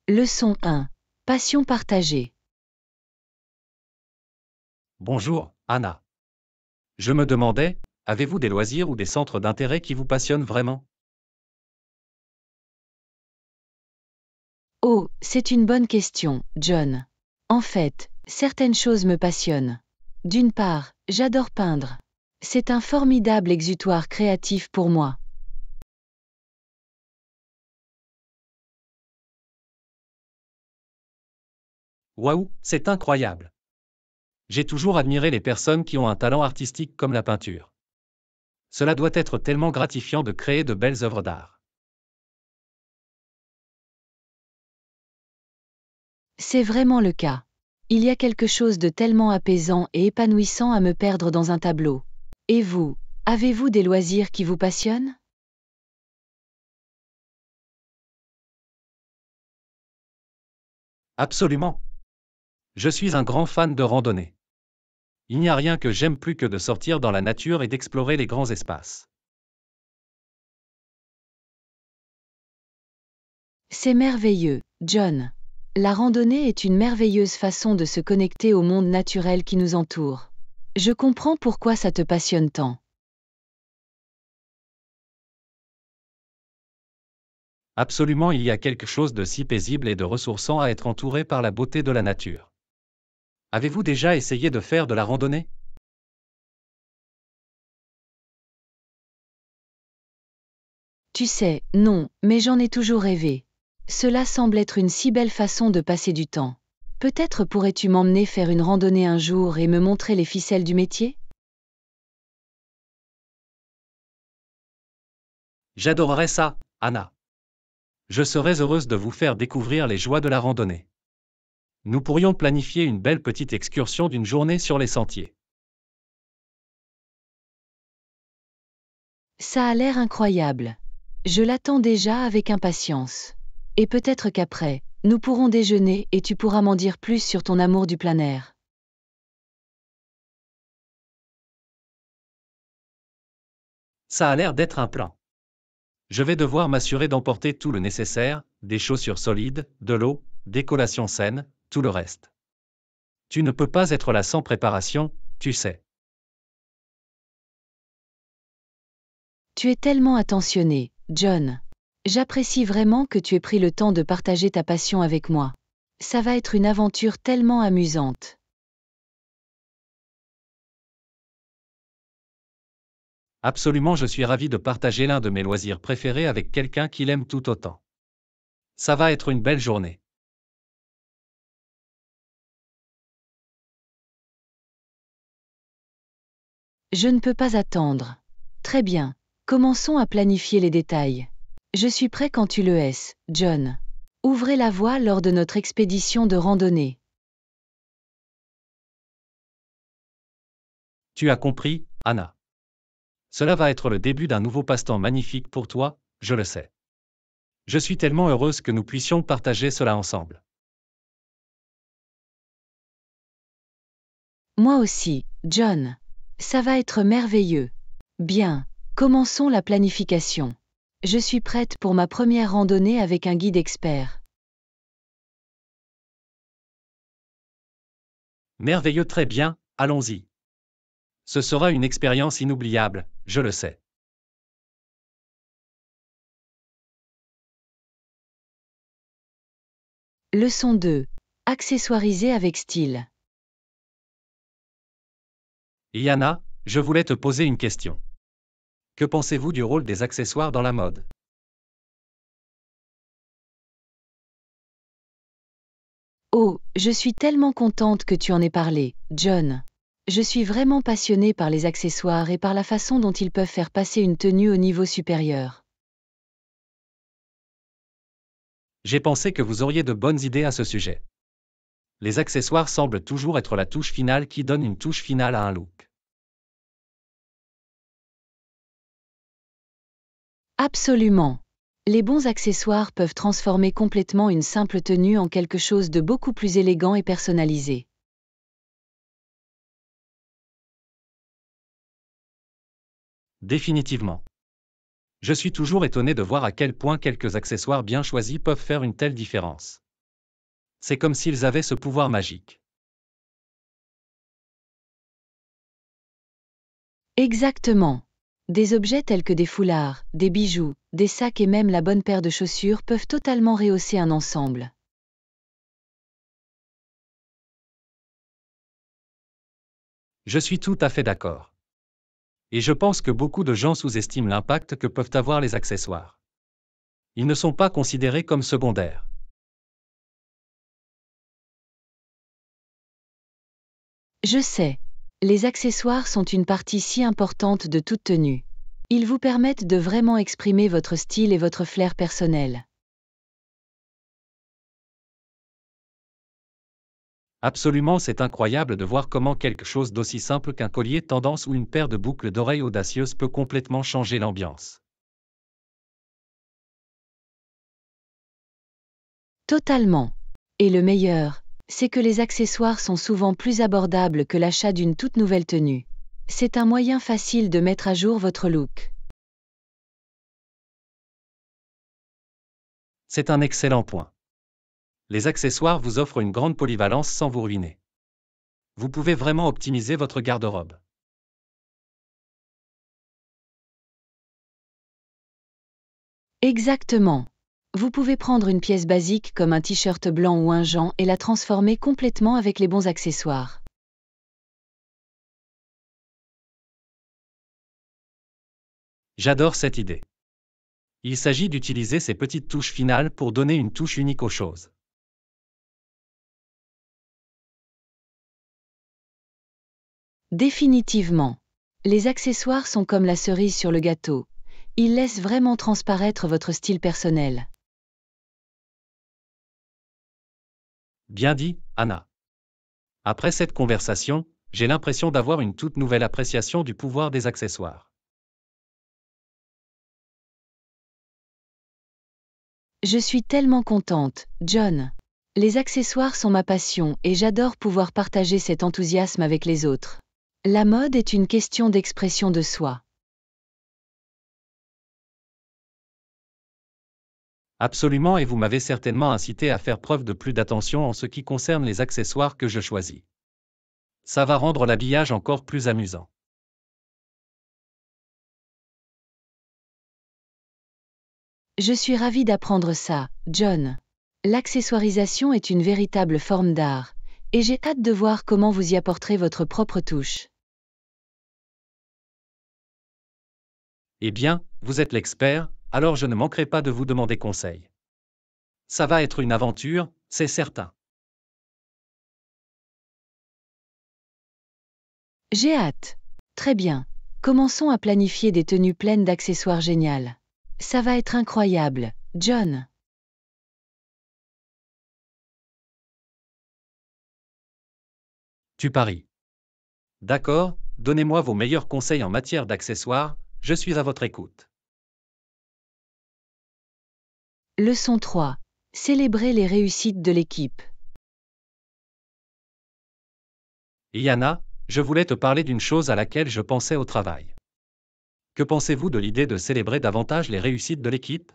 Leçon 1. Passion partagée. Bonjour, Anna. Je me demandais, avez-vous des loisirs ou des centres d'intérêt qui vous passionnent vraiment? Oh, c'est une bonne question, John. En fait, certaines choses me passionnent. D'une part, j'adore peindre. C'est un formidable exutoire créatif pour moi. Waouh, c'est incroyable. J'ai toujours admiré les personnes qui ont un talent artistique comme la peinture. Cela doit être tellement gratifiant de créer de belles œuvres d'art. C'est vraiment le cas. Il y a quelque chose de tellement apaisant et épanouissant à me perdre dans un tableau. Et vous, avez-vous des loisirs qui vous passionnent? Absolument. Je suis un grand fan de randonnée. Il n'y a rien que j'aime plus que de sortir dans la nature et d'explorer les grands espaces. C'est merveilleux, John. La randonnée est une merveilleuse façon de se connecter au monde naturel qui nous entoure. Je comprends pourquoi ça te passionne tant. Absolument, il y a quelque chose de si paisible et de ressourçant à être entouré par la beauté de la nature. Avez-vous déjà essayé de faire de la randonnée? Tu sais, non, mais j'en ai toujours rêvé. Cela semble être une si belle façon de passer du temps. Peut-être pourrais-tu m'emmener faire une randonnée un jour et me montrer les ficelles du métier? J'adorerais ça, Anna. Je serais heureuse de vous faire découvrir les joies de la randonnée. Nous pourrions planifier une belle petite excursion d'une journée sur les sentiers. Ça a l'air incroyable. Je l'attends déjà avec impatience. Et peut-être qu'après, nous pourrons déjeuner et tu pourras m'en dire plus sur ton amour du plein air. Ça a l'air d'être un plan. Je vais devoir m'assurer d'emporter tout le nécessaire, des chaussures solides, de l'eau, des collations saines, tout le reste. Tu ne peux pas être là sans préparation, tu sais. Tu es tellement attentionné, John. J'apprécie vraiment que tu aies pris le temps de partager ta passion avec moi. Ça va être une aventure tellement amusante. Absolument, je suis ravi de partager l'un de mes loisirs préférés avec quelqu'un qui l'aime tout autant. Ça va être une belle journée. Je ne peux pas attendre. Très bien. Commençons à planifier les détails. Je suis prêt quand tu le es, John. Ouvrez la voie lors de notre expédition de randonnée. Tu as compris, Anna. Cela va être le début d'un nouveau passe-temps magnifique pour toi, je le sais. Je suis tellement heureuse que nous puissions partager cela ensemble. Moi aussi, John. Ça va être merveilleux. Bien, commençons la planification. Je suis prête pour ma première randonnée avec un guide expert. Merveilleux, très bien, allons-y. Ce sera une expérience inoubliable, je le sais. Leçon 2. Accessoiriser avec style. Yana, je voulais te poser une question. Que pensez-vous du rôle des accessoires dans la mode? Oh, je suis tellement contente que tu en aies parlé, John. Je suis vraiment passionnée par les accessoires et par la façon dont ils peuvent faire passer une tenue au niveau supérieur. J'ai pensé que vous auriez de bonnes idées à ce sujet. Les accessoires semblent toujours être la touche finale qui donne une touche finale à un look. Absolument. Les bons accessoires peuvent transformer complètement une simple tenue en quelque chose de beaucoup plus élégant et personnalisé. Définitivement. Je suis toujours étonné de voir à quel point quelques accessoires bien choisis peuvent faire une telle différence. C'est comme s'ils avaient ce pouvoir magique. Exactement. Des objets tels que des foulards, des bijoux, des sacs et même la bonne paire de chaussures peuvent totalement rehausser un ensemble. Je suis tout à fait d'accord. Et je pense que beaucoup de gens sous-estiment l'impact que peuvent avoir les accessoires. Ils ne sont pas considérés comme secondaires. Je sais. Les accessoires sont une partie si importante de toute tenue. Ils vous permettent de vraiment exprimer votre style et votre flair personnel. Absolument, c'est incroyable de voir comment quelque chose d'aussi simple qu'un collier tendance ou une paire de boucles d'oreilles audacieuses peut complètement changer l'ambiance. Totalement. Et le meilleur, c'est que les accessoires sont souvent plus abordables que l'achat d'une toute nouvelle tenue. C'est un moyen facile de mettre à jour votre look. C'est un excellent point. Les accessoires vous offrent une grande polyvalence sans vous ruiner. Vous pouvez vraiment optimiser votre garde-robe. Exactement. Vous pouvez prendre une pièce basique comme un t-shirt blanc ou un jean et la transformer complètement avec les bons accessoires. J'adore cette idée. Il s'agit d'utiliser ces petites touches finales pour donner une touche unique aux choses. Définitivement. Les accessoires sont comme la cerise sur le gâteau. Ils laissent vraiment transparaître votre style personnel. Bien dit, Anna. Après cette conversation, j'ai l'impression d'avoir une toute nouvelle appréciation du pouvoir des accessoires. Je suis tellement contente, John. Les accessoires sont ma passion et j'adore pouvoir partager cet enthousiasme avec les autres. La mode est une question d'expression de soi. Absolument, et vous m'avez certainement incité à faire preuve de plus d'attention en ce qui concerne les accessoires que je choisis. Ça va rendre l'habillage encore plus amusant. Je suis ravie d'apprendre ça, John. L'accessoirisation est une véritable forme d'art, et j'ai hâte de voir comment vous y apporterez votre propre touche. Eh bien, vous êtes l'expert, alors je ne manquerai pas de vous demander conseil. Ça va être une aventure, c'est certain. J'ai hâte. Très bien. Commençons à planifier des tenues pleines d'accessoires géniales. Ça va être incroyable, John. Tu paries. D'accord, donnez-moi vos meilleurs conseils en matière d'accessoires, je suis à votre écoute. Leçon 3. Célébrer les réussites de l'équipe. Yana, je voulais te parler d'une chose à laquelle je pensais au travail. Que pensez-vous de l'idée de célébrer davantage les réussites de l'équipe?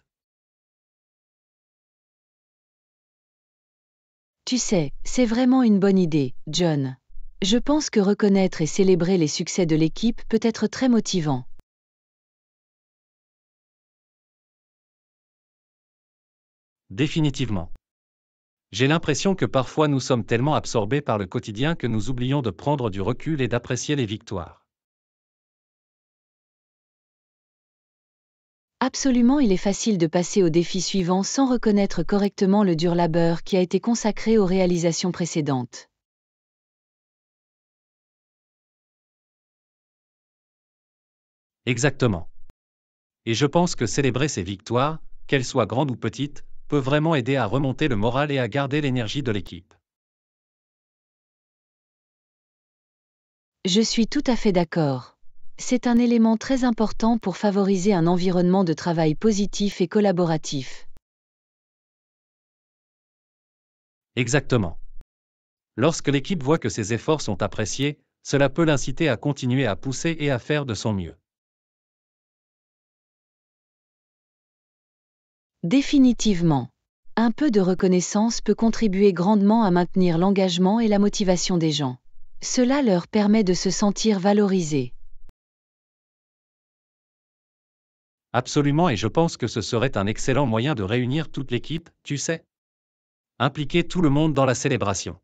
Tu sais, c'est vraiment une bonne idée, John. Je pense que reconnaître et célébrer les succès de l'équipe peut être très motivant. Définitivement. J'ai l'impression que parfois nous sommes tellement absorbés par le quotidien que nous oublions de prendre du recul et d'apprécier les victoires. Absolument, il est facile de passer au défi suivant sans reconnaître correctement le dur labeur qui a été consacré aux réalisations précédentes. Exactement. Et je pense que célébrer ces victoires, qu'elles soient grandes ou petites, peut vraiment aider à remonter le moral et à garder l'énergie de l'équipe. Je suis tout à fait d'accord. C'est un élément très important pour favoriser un environnement de travail positif et collaboratif. Exactement. Lorsque l'équipe voit que ses efforts sont appréciés, cela peut l'inciter à continuer à pousser et à faire de son mieux. Définitivement. Un peu de reconnaissance peut contribuer grandement à maintenir l'engagement et la motivation des gens. Cela leur permet de se sentir valorisés. Absolument, et je pense que ce serait un excellent moyen de réunir toute l'équipe, tu sais. Impliquer tout le monde dans la célébration.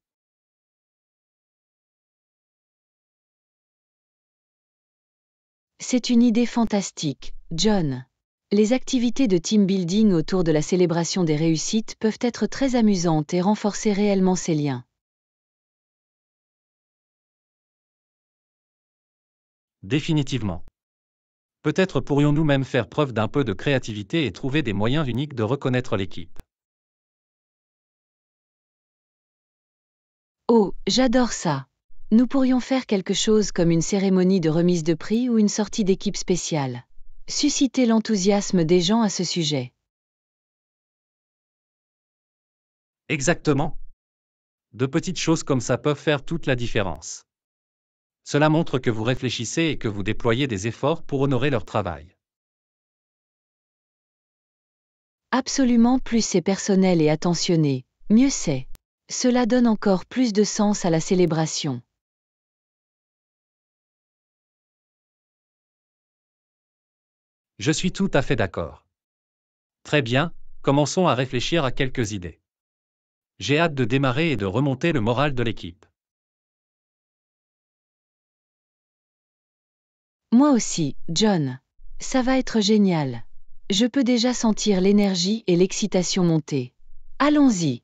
C'est une idée fantastique, John. Les activités de team building autour de la célébration des réussites peuvent être très amusantes et renforcer réellement ces liens. Définitivement. Peut-être pourrions-nous même faire preuve d'un peu de créativité et trouver des moyens uniques de reconnaître l'équipe. Oh, j'adore ça. Nous pourrions faire quelque chose comme une cérémonie de remise de prix ou une sortie d'équipe spéciale. Susciter l'enthousiasme des gens à ce sujet. Exactement. De petites choses comme ça peuvent faire toute la différence. Cela montre que vous réfléchissez et que vous déployez des efforts pour honorer leur travail. Absolument, plus c'est personnel et attentionné, mieux c'est. Cela donne encore plus de sens à la célébration. Je suis tout à fait d'accord. Très bien, commençons à réfléchir à quelques idées. J'ai hâte de démarrer et de remonter le moral de l'équipe. Moi aussi, John. Ça va être génial. Je peux déjà sentir l'énergie et l'excitation monter. Allons-y.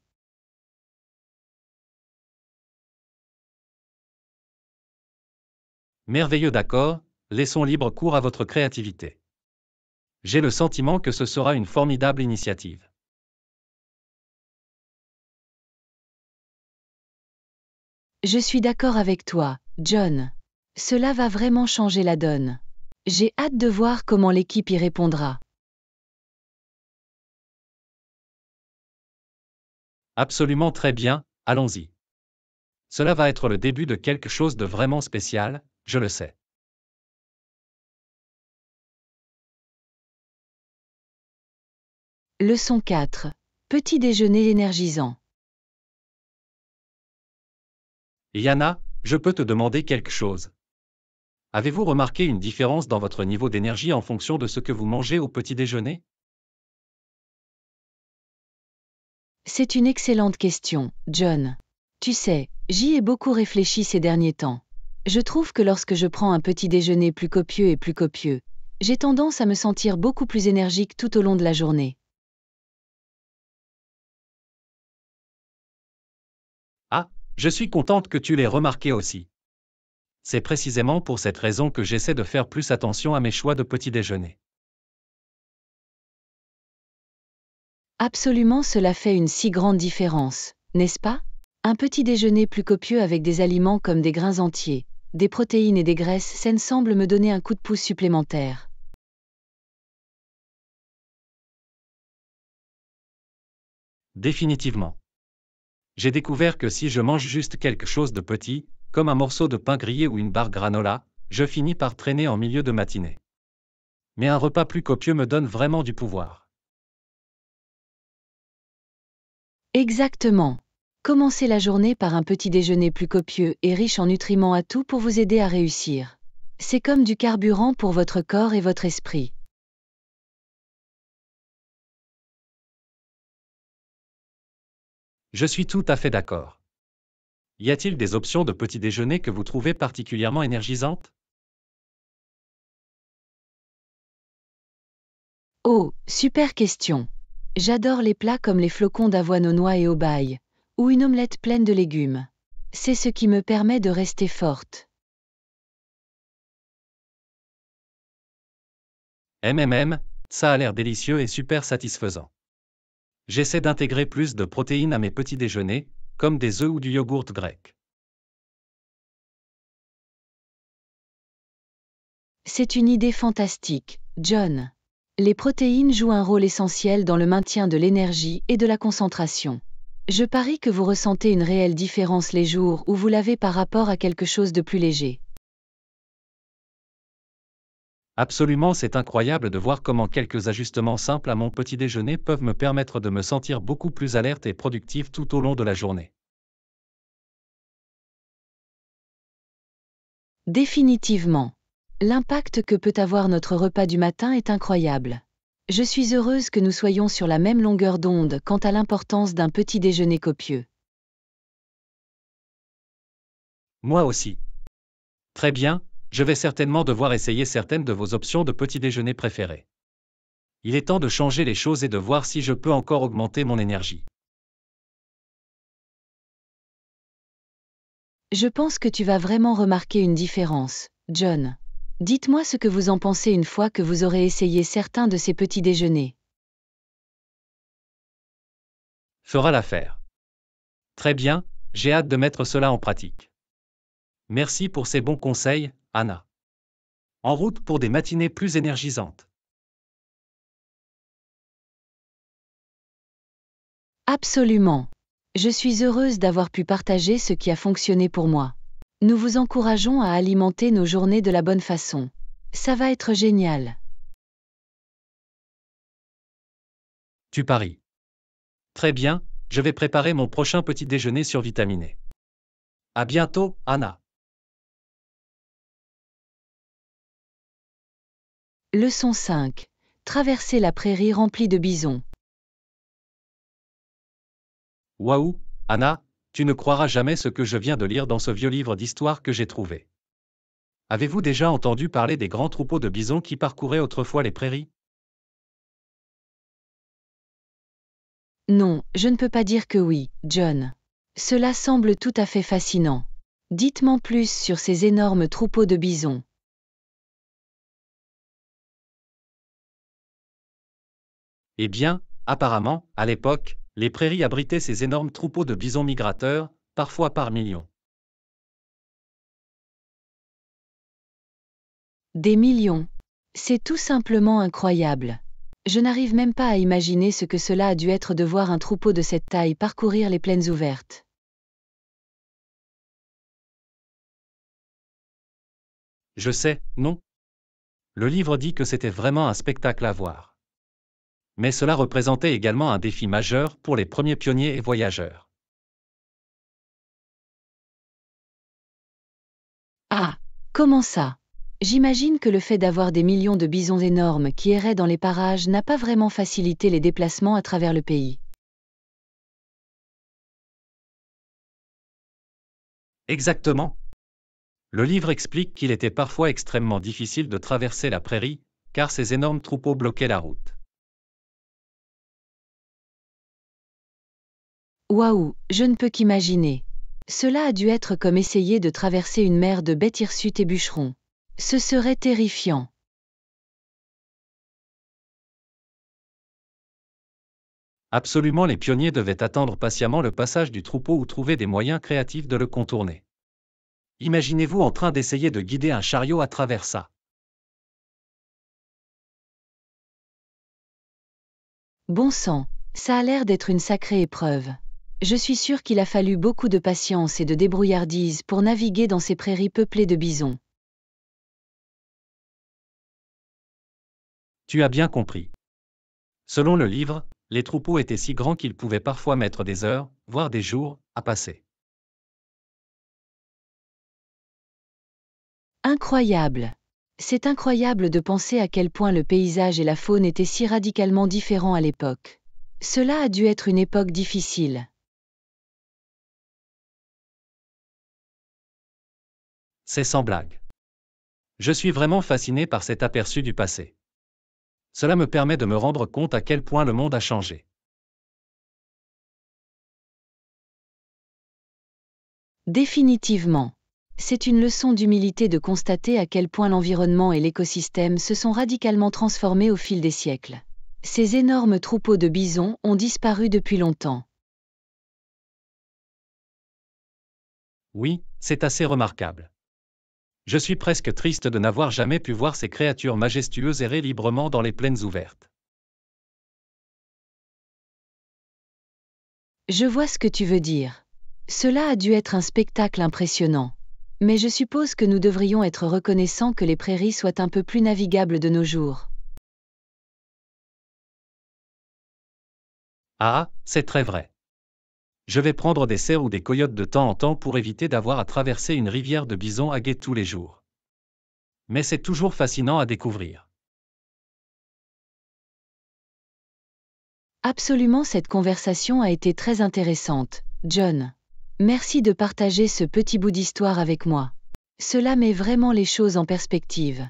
Merveilleux, d'accord, laissons libre cours à votre créativité. J'ai le sentiment que ce sera une formidable initiative. Je suis d'accord avec toi, John. Cela va vraiment changer la donne. J'ai hâte de voir comment l'équipe y répondra. Absolument, très bien, allons-y. Cela va être le début de quelque chose de vraiment spécial, je le sais. Leçon 4. Petit déjeuner énergisant. Yana, je peux te demander quelque chose. Avez-vous remarqué une différence dans votre niveau d'énergie en fonction de ce que vous mangez au petit déjeuner? C'est une excellente question, John. Tu sais, j'y ai beaucoup réfléchi ces derniers temps. Je trouve que lorsque je prends un petit déjeuner plus copieux, j'ai tendance à me sentir beaucoup plus énergique tout au long de la journée. Ah, je suis contente que tu l'aies remarqué aussi. C'est précisément pour cette raison que j'essaie de faire plus attention à mes choix de petit déjeuner. Absolument, cela fait une si grande différence, n'est-ce pas? Un petit déjeuner plus copieux avec des aliments comme des grains entiers, des protéines et des graisses saines semble me donner un coup de pouce supplémentaire. Définitivement. J'ai découvert que si je mange juste quelque chose de petit, comme un morceau de pain grillé ou une barre granola, je finis par traîner en milieu de matinée. Mais un repas plus copieux me donne vraiment du pouvoir. Exactement. Commencez la journée par un petit déjeuner plus copieux et riche en nutriments à tout pour vous aider à réussir. C'est comme du carburant pour votre corps et votre esprit. Je suis tout à fait d'accord. Y a-t-il des options de petit déjeuner que vous trouvez particulièrement énergisantes? Oh, super question. J'adore les plats comme les flocons d'avoine aux noix et aux bailles, ou une omelette pleine de légumes. C'est ce qui me permet de rester forte. Ça a l'air délicieux et super satisfaisant. J'essaie d'intégrer plus de protéines à mes petits déjeuners, comme des œufs ou du yogourt grec. C'est une idée fantastique, John. Les protéines jouent un rôle essentiel dans le maintien de l'énergie et de la concentration. Je parie que vous ressentez une réelle différence les jours où vous l'avez par rapport à quelque chose de plus léger. Absolument, c'est incroyable de voir comment quelques ajustements simples à mon petit déjeuner peuvent me permettre de me sentir beaucoup plus alerte et productive tout au long de la journée. Définitivement. L'impact que peut avoir notre repas du matin est incroyable. Je suis heureuse que nous soyons sur la même longueur d'onde quant à l'importance d'un petit déjeuner copieux. Moi aussi. Très bien, je vais certainement devoir essayer certaines de vos options de petit déjeuner préférées. Il est temps de changer les choses et de voir si je peux encore augmenter mon énergie. Je pense que tu vas vraiment remarquer une différence, John. Dites-moi ce que vous en pensez une fois que vous aurez essayé certains de ces petits déjeuners. Fera l'affaire. Très bien, j'ai hâte de mettre cela en pratique. Merci pour ces bons conseils, Anna. En route pour des matinées plus énergisantes. Absolument. Je suis heureuse d'avoir pu partager ce qui a fonctionné pour moi. Nous vous encourageons à alimenter nos journées de la bonne façon. Ça va être génial. Tu paries. Très bien, je vais préparer mon prochain petit déjeuner survitaminé. À bientôt, Anna. Leçon 5. Traverser la prairie remplie de bisons. Waouh, Anna, tu ne croiras jamais ce que je viens de lire dans ce vieux livre d'histoire que j'ai trouvé. Avez-vous déjà entendu parler des grands troupeaux de bisons qui parcouraient autrefois les prairies? Non, je ne peux pas dire que oui, John. Cela semble tout à fait fascinant. Dites-moi plus sur ces énormes troupeaux de bisons. Eh bien, apparemment, à l'époque, les prairies abritaient ces énormes troupeaux de bisons migrateurs, parfois par millions. Des millions. C'est tout simplement incroyable. Je n'arrive même pas à imaginer ce que cela a dû être de voir un troupeau de cette taille parcourir les plaines ouvertes. Je sais, non? Le livre dit que c'était vraiment un spectacle à voir. Mais cela représentait également un défi majeur pour les premiers pionniers et voyageurs. Ah, comment ça? J'imagine que le fait d'avoir des millions de bisons énormes qui erraient dans les parages n'a pas vraiment facilité les déplacements à travers le pays. Exactement. Le livre explique qu'il était parfois extrêmement difficile de traverser la prairie, car ces énormes troupeaux bloquaient la route. Waouh, je ne peux qu'imaginer. Cela a dû être comme essayer de traverser une mer de bêtes hirsutes et bûcherons. Ce serait terrifiant. Absolument, les pionniers devaient attendre patiemment le passage du troupeau ou trouver des moyens créatifs de le contourner. Imaginez-vous en train d'essayer de guider un chariot à travers ça. Bon sang, ça a l'air d'être une sacrée épreuve. Je suis sûre qu'il a fallu beaucoup de patience et de débrouillardise pour naviguer dans ces prairies peuplées de bisons. Tu as bien compris. Selon le livre, les troupeaux étaient si grands qu'ils pouvaient parfois mettre des heures, voire des jours, à passer. Incroyable! C'est incroyable de penser à quel point le paysage et la faune étaient si radicalement différents à l'époque. Cela a dû être une époque difficile. C'est sans blague. Je suis vraiment fasciné par cet aperçu du passé. Cela me permet de me rendre compte à quel point le monde a changé. Définitivement. C'est une leçon d'humilité de constater à quel point l'environnement et l'écosystème se sont radicalement transformés au fil des siècles. Ces énormes troupeaux de bisons ont disparu depuis longtemps. Oui, c'est assez remarquable. Je suis presque triste de n'avoir jamais pu voir ces créatures majestueuses errer librement dans les plaines ouvertes. Je vois ce que tu veux dire. Cela a dû être un spectacle impressionnant. Mais je suppose que nous devrions être reconnaissants que les prairies soient un peu plus navigables de nos jours. Ah, c'est très vrai. Je vais prendre des cerfs ou des coyotes de temps en temps pour éviter d'avoir à traverser une rivière de bisons à guet tous les jours. Mais c'est toujours fascinant à découvrir. Absolument, cette conversation a été très intéressante, John. Merci de partager ce petit bout d'histoire avec moi. Cela met vraiment les choses en perspective.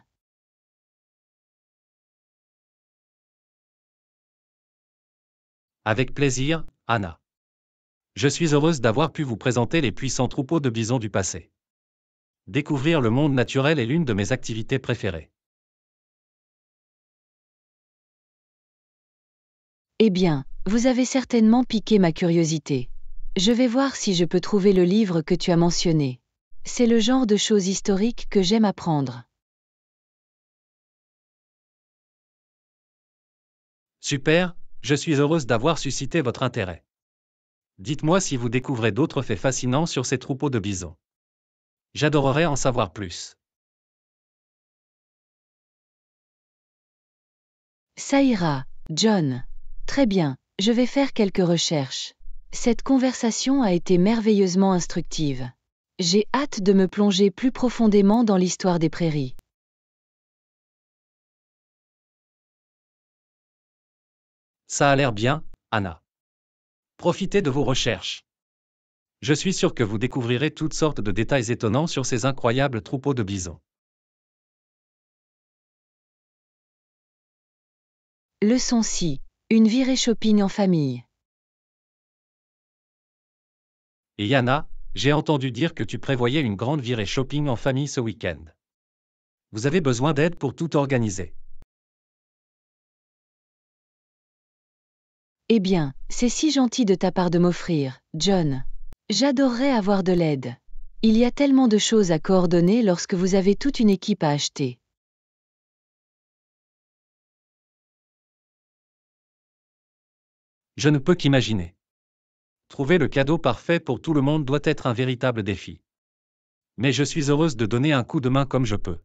Avec plaisir, Anna. Je suis heureuse d'avoir pu vous présenter les puissants troupeaux de bisons du passé. Découvrir le monde naturel est l'une de mes activités préférées. Eh bien, vous avez certainement piqué ma curiosité. Je vais voir si je peux trouver le livre que tu as mentionné. C'est le genre de choses historiques que j'aime apprendre. Super, je suis heureuse d'avoir suscité votre intérêt. Dites-moi si vous découvrez d'autres faits fascinants sur ces troupeaux de bisons. J'adorerais en savoir plus. Ça ira, John. Très bien, je vais faire quelques recherches. Cette conversation a été merveilleusement instructive. J'ai hâte de me plonger plus profondément dans l'histoire des prairies. Ça a l'air bien, Anna. Profitez de vos recherches. Je suis sûr que vous découvrirez toutes sortes de détails étonnants sur ces incroyables troupeaux de bisons. Leçon 6. Une virée shopping en famille. Et Yana, j'ai entendu dire que tu prévoyais une grande virée shopping en famille ce week-end. Vous avez besoin d'aide pour tout organiser. Eh bien, c'est si gentil de ta part de m'offrir, John. J'adorerais avoir de l'aide. Il y a tellement de choses à coordonner lorsque vous avez toute une équipe à acheter. Je ne peux qu'imaginer. Trouver le cadeau parfait pour tout le monde doit être un véritable défi. Mais je suis heureuse de donner un coup de main comme je peux.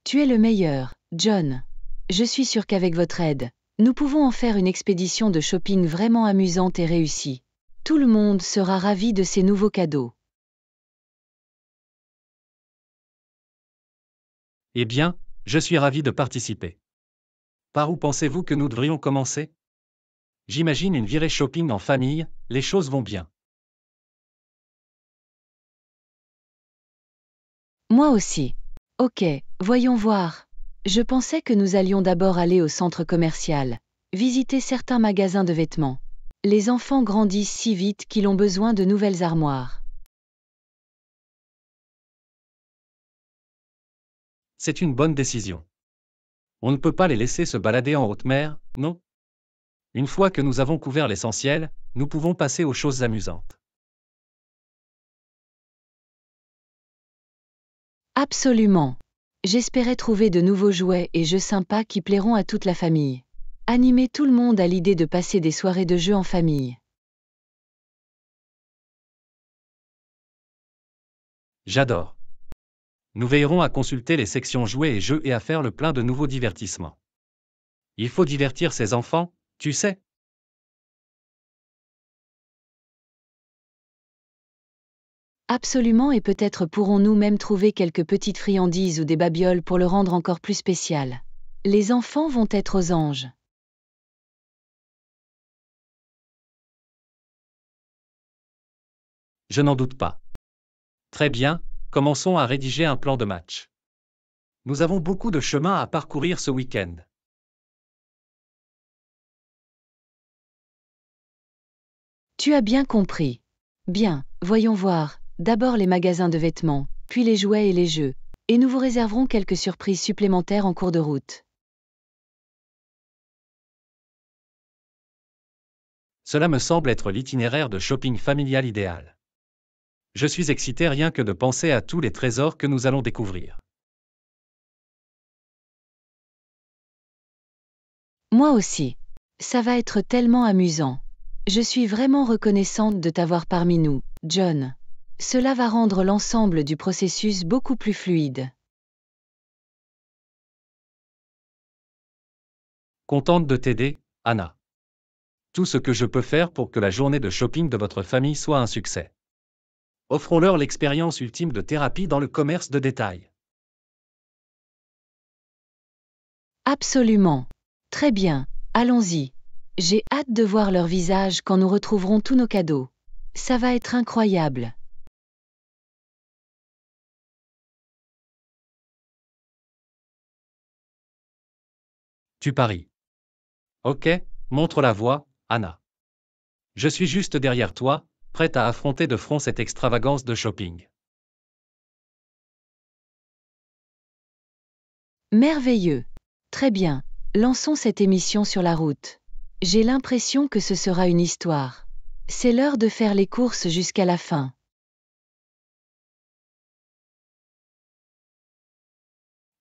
Tu es le meilleur, John. Je suis sûre qu'avec votre aide, nous pouvons en faire une expédition de shopping vraiment amusante et réussie. Tout le monde sera ravi de ces nouveaux cadeaux. Eh bien, je suis ravi de participer. Par où pensez-vous que nous devrions commencer? J'imagine une virée shopping en famille, les choses vont bien. Moi aussi. Ok, voyons voir. Je pensais que nous allions d'abord aller au centre commercial, visiter certains magasins de vêtements. Les enfants grandissent si vite qu'ils ont besoin de nouvelles armoires. C'est une bonne décision. On ne peut pas les laisser se balader en haute mer, non? Une fois que nous avons couvert l'essentiel, nous pouvons passer aux choses amusantes. Absolument. J'espérais trouver de nouveaux jouets et jeux sympas qui plairont à toute la famille. Animer tout le monde à l'idée de passer des soirées de jeux en famille. J'adore. Nous veillerons à consulter les sections jouets et jeux et à faire le plein de nouveaux divertissements. Il faut divertir ses enfants, tu sais. Absolument, et peut-être pourrons-nous même trouver quelques petites friandises ou des babioles pour le rendre encore plus spécial. Les enfants vont être aux anges. Je n'en doute pas. Très bien, commençons à rédiger un plan de match. Nous avons beaucoup de chemin à parcourir ce week-end. Tu as bien compris. Bien, voyons voir. D'abord les magasins de vêtements, puis les jouets et les jeux. Et nous vous réserverons quelques surprises supplémentaires en cours de route. Cela me semble être l'itinéraire de shopping familial idéal. Je suis excité rien que de penser à tous les trésors que nous allons découvrir. Moi aussi. Ça va être tellement amusant. Je suis vraiment reconnaissante de t'avoir parmi nous, John. Cela va rendre l'ensemble du processus beaucoup plus fluide. Contente de t'aider, Anna. Tout ce que je peux faire pour que la journée de shopping de votre famille soit un succès. Offrons-leur l'expérience ultime de thérapie dans le commerce de détail. Absolument. Très bien, allons-y. J'ai hâte de voir leur visage quand nous retrouverons tous nos cadeaux. Ça va être incroyable. Tu paries. Ok, montre la voie, Anna. Je suis juste derrière toi, prête à affronter de front cette extravagance de shopping. Merveilleux. Très bien, lançons cette émission sur la route. J'ai l'impression que ce sera une histoire. C'est l'heure de faire les courses jusqu'à la fin.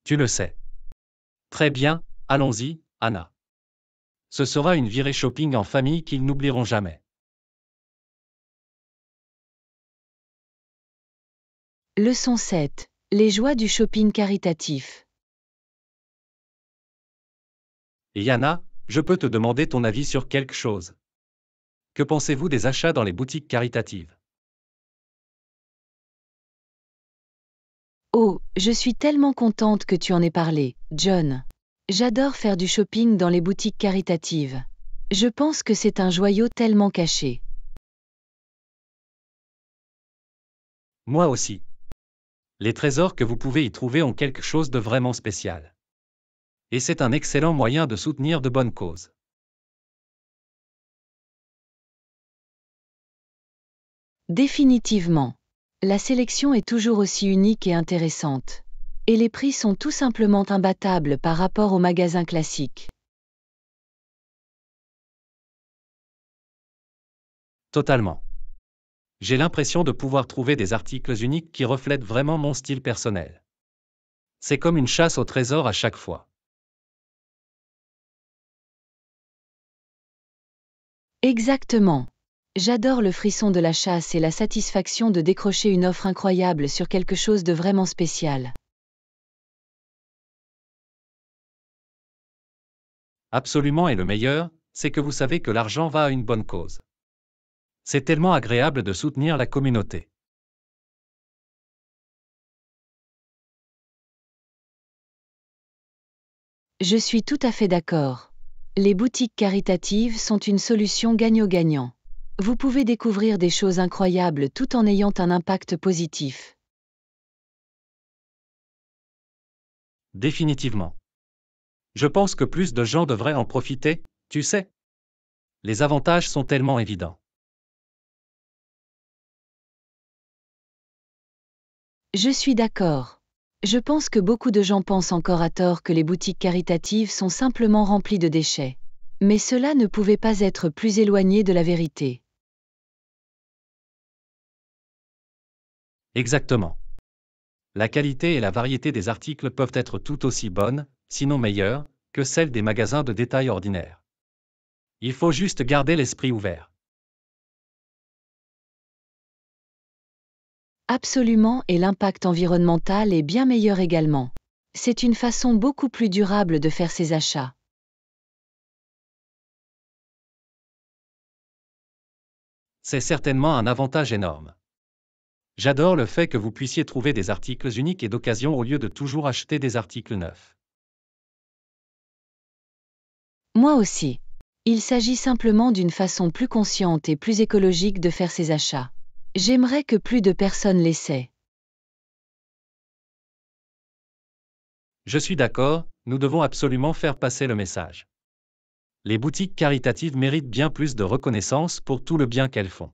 Tu le sais. Très bien, allons-y, Anna. Ce sera une virée shopping en famille qu'ils n'oublieront jamais. Leçon 7. Les joies du shopping caritatif. Et Anna, je peux te demander ton avis sur quelque chose. Que pensez-vous des achats dans les boutiques caritatives? Oh, je suis tellement contente que tu en aies parlé, John. J'adore faire du shopping dans les boutiques caritatives. Je pense que c'est un joyau tellement caché. Moi aussi. Les trésors que vous pouvez y trouver ont quelque chose de vraiment spécial. Et c'est un excellent moyen de soutenir de bonnes causes. Définitivement. La sélection est toujours aussi unique et intéressante. Et les prix sont tout simplement imbattables par rapport aux magasins classiques. Totalement. J'ai l'impression de pouvoir trouver des articles uniques qui reflètent vraiment mon style personnel. C'est comme une chasse au trésor à chaque fois. Exactement. J'adore le frisson de la chasse et la satisfaction de décrocher une offre incroyable sur quelque chose de vraiment spécial. Absolument, et le meilleur, c'est que vous savez que l'argent va à une bonne cause. C'est tellement agréable de soutenir la communauté. Je suis tout à fait d'accord. Les boutiques caritatives sont une solution gagnant-gagnant. Vous pouvez découvrir des choses incroyables tout en ayant un impact positif. Définitivement. Je pense que plus de gens devraient en profiter, tu sais. Les avantages sont tellement évidents. Je suis d'accord. Je pense que beaucoup de gens pensent encore à tort que les boutiques caritatives sont simplement remplies de déchets. Mais cela ne pouvait pas être plus éloigné de la vérité. Exactement. La qualité et la variété des articles peuvent être tout aussi bonnes, sinon meilleures, que celles des magasins de détail ordinaires. Il faut juste garder l'esprit ouvert. Absolument, et l'impact environnemental est bien meilleur également. C'est une façon beaucoup plus durable de faire ses achats. C'est certainement un avantage énorme. J'adore le fait que vous puissiez trouver des articles uniques et d'occasion au lieu de toujours acheter des articles neufs. Moi aussi. Il s'agit simplement d'une façon plus consciente et plus écologique de faire ses achats. J'aimerais que plus de personnes l'essaient. Je suis d'accord, nous devons absolument faire passer le message. Les boutiques caritatives méritent bien plus de reconnaissance pour tout le bien qu'elles font.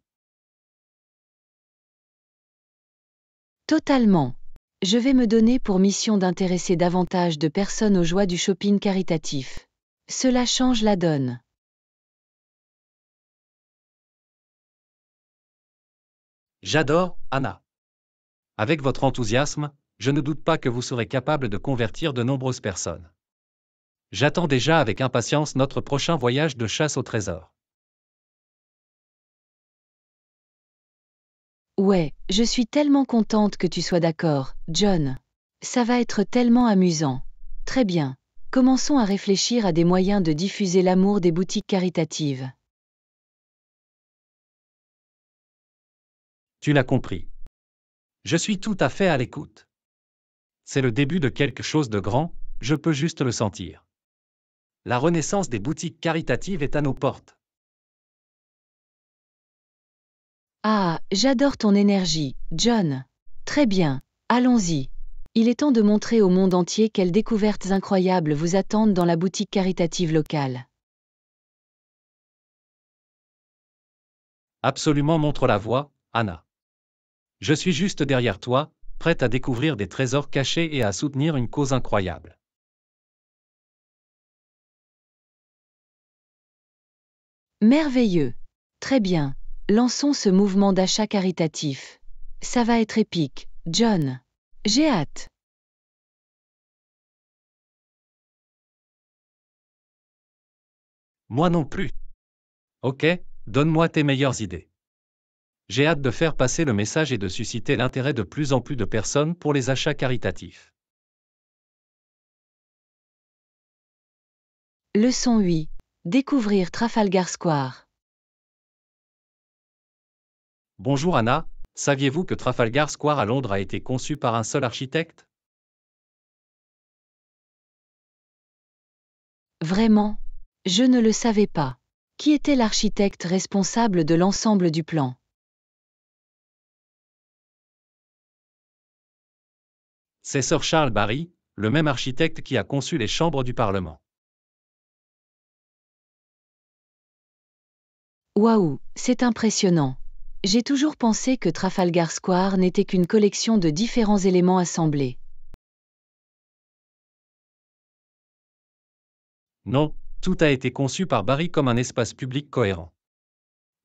Totalement. Je vais me donner pour mission d'intéresser davantage de personnes aux joies du shopping caritatif. Cela change la donne. J'adore, Anna. Avec votre enthousiasme, je ne doute pas que vous serez capable de convertir de nombreuses personnes. J'attends déjà avec impatience notre prochain voyage de chasse au trésor. Ouais, je suis tellement contente que tu sois d'accord, John. Ça va être tellement amusant. Très bien. Commençons à réfléchir à des moyens de diffuser l'amour des boutiques caritatives. Tu l'as compris. Je suis tout à fait à l'écoute. C'est le début de quelque chose de grand, je peux juste le sentir. La renaissance des boutiques caritatives est à nos portes. Ah, j'adore ton énergie, John. Très bien, allons-y. Il est temps de montrer au monde entier quelles découvertes incroyables vous attendent dans la boutique caritative locale. Absolument, montre la voie, Anna. Je suis juste derrière toi, prête à découvrir des trésors cachés et à soutenir une cause incroyable. Merveilleux. Très bien. Lançons ce mouvement d'achat caritatif. Ça va être épique, John. J'ai hâte. Moi non plus. Ok, donne-moi tes meilleures idées. J'ai hâte de faire passer le message et de susciter l'intérêt de plus en plus de personnes pour les achats caritatifs. Leçon 8. Découvrir Trafalgar Square. Bonjour Anna, saviez-vous que Trafalgar Square à Londres a été conçu par un seul architecte? Vraiment? Je ne le savais pas. Qui était l'architecte responsable de l'ensemble du plan? C'est Sir Charles Barry, le même architecte qui a conçu les chambres du Parlement. Waouh, c'est impressionnant. J'ai toujours pensé que Trafalgar Square n'était qu'une collection de différents éléments assemblés. Non, tout a été conçu par Barry comme un espace public cohérent.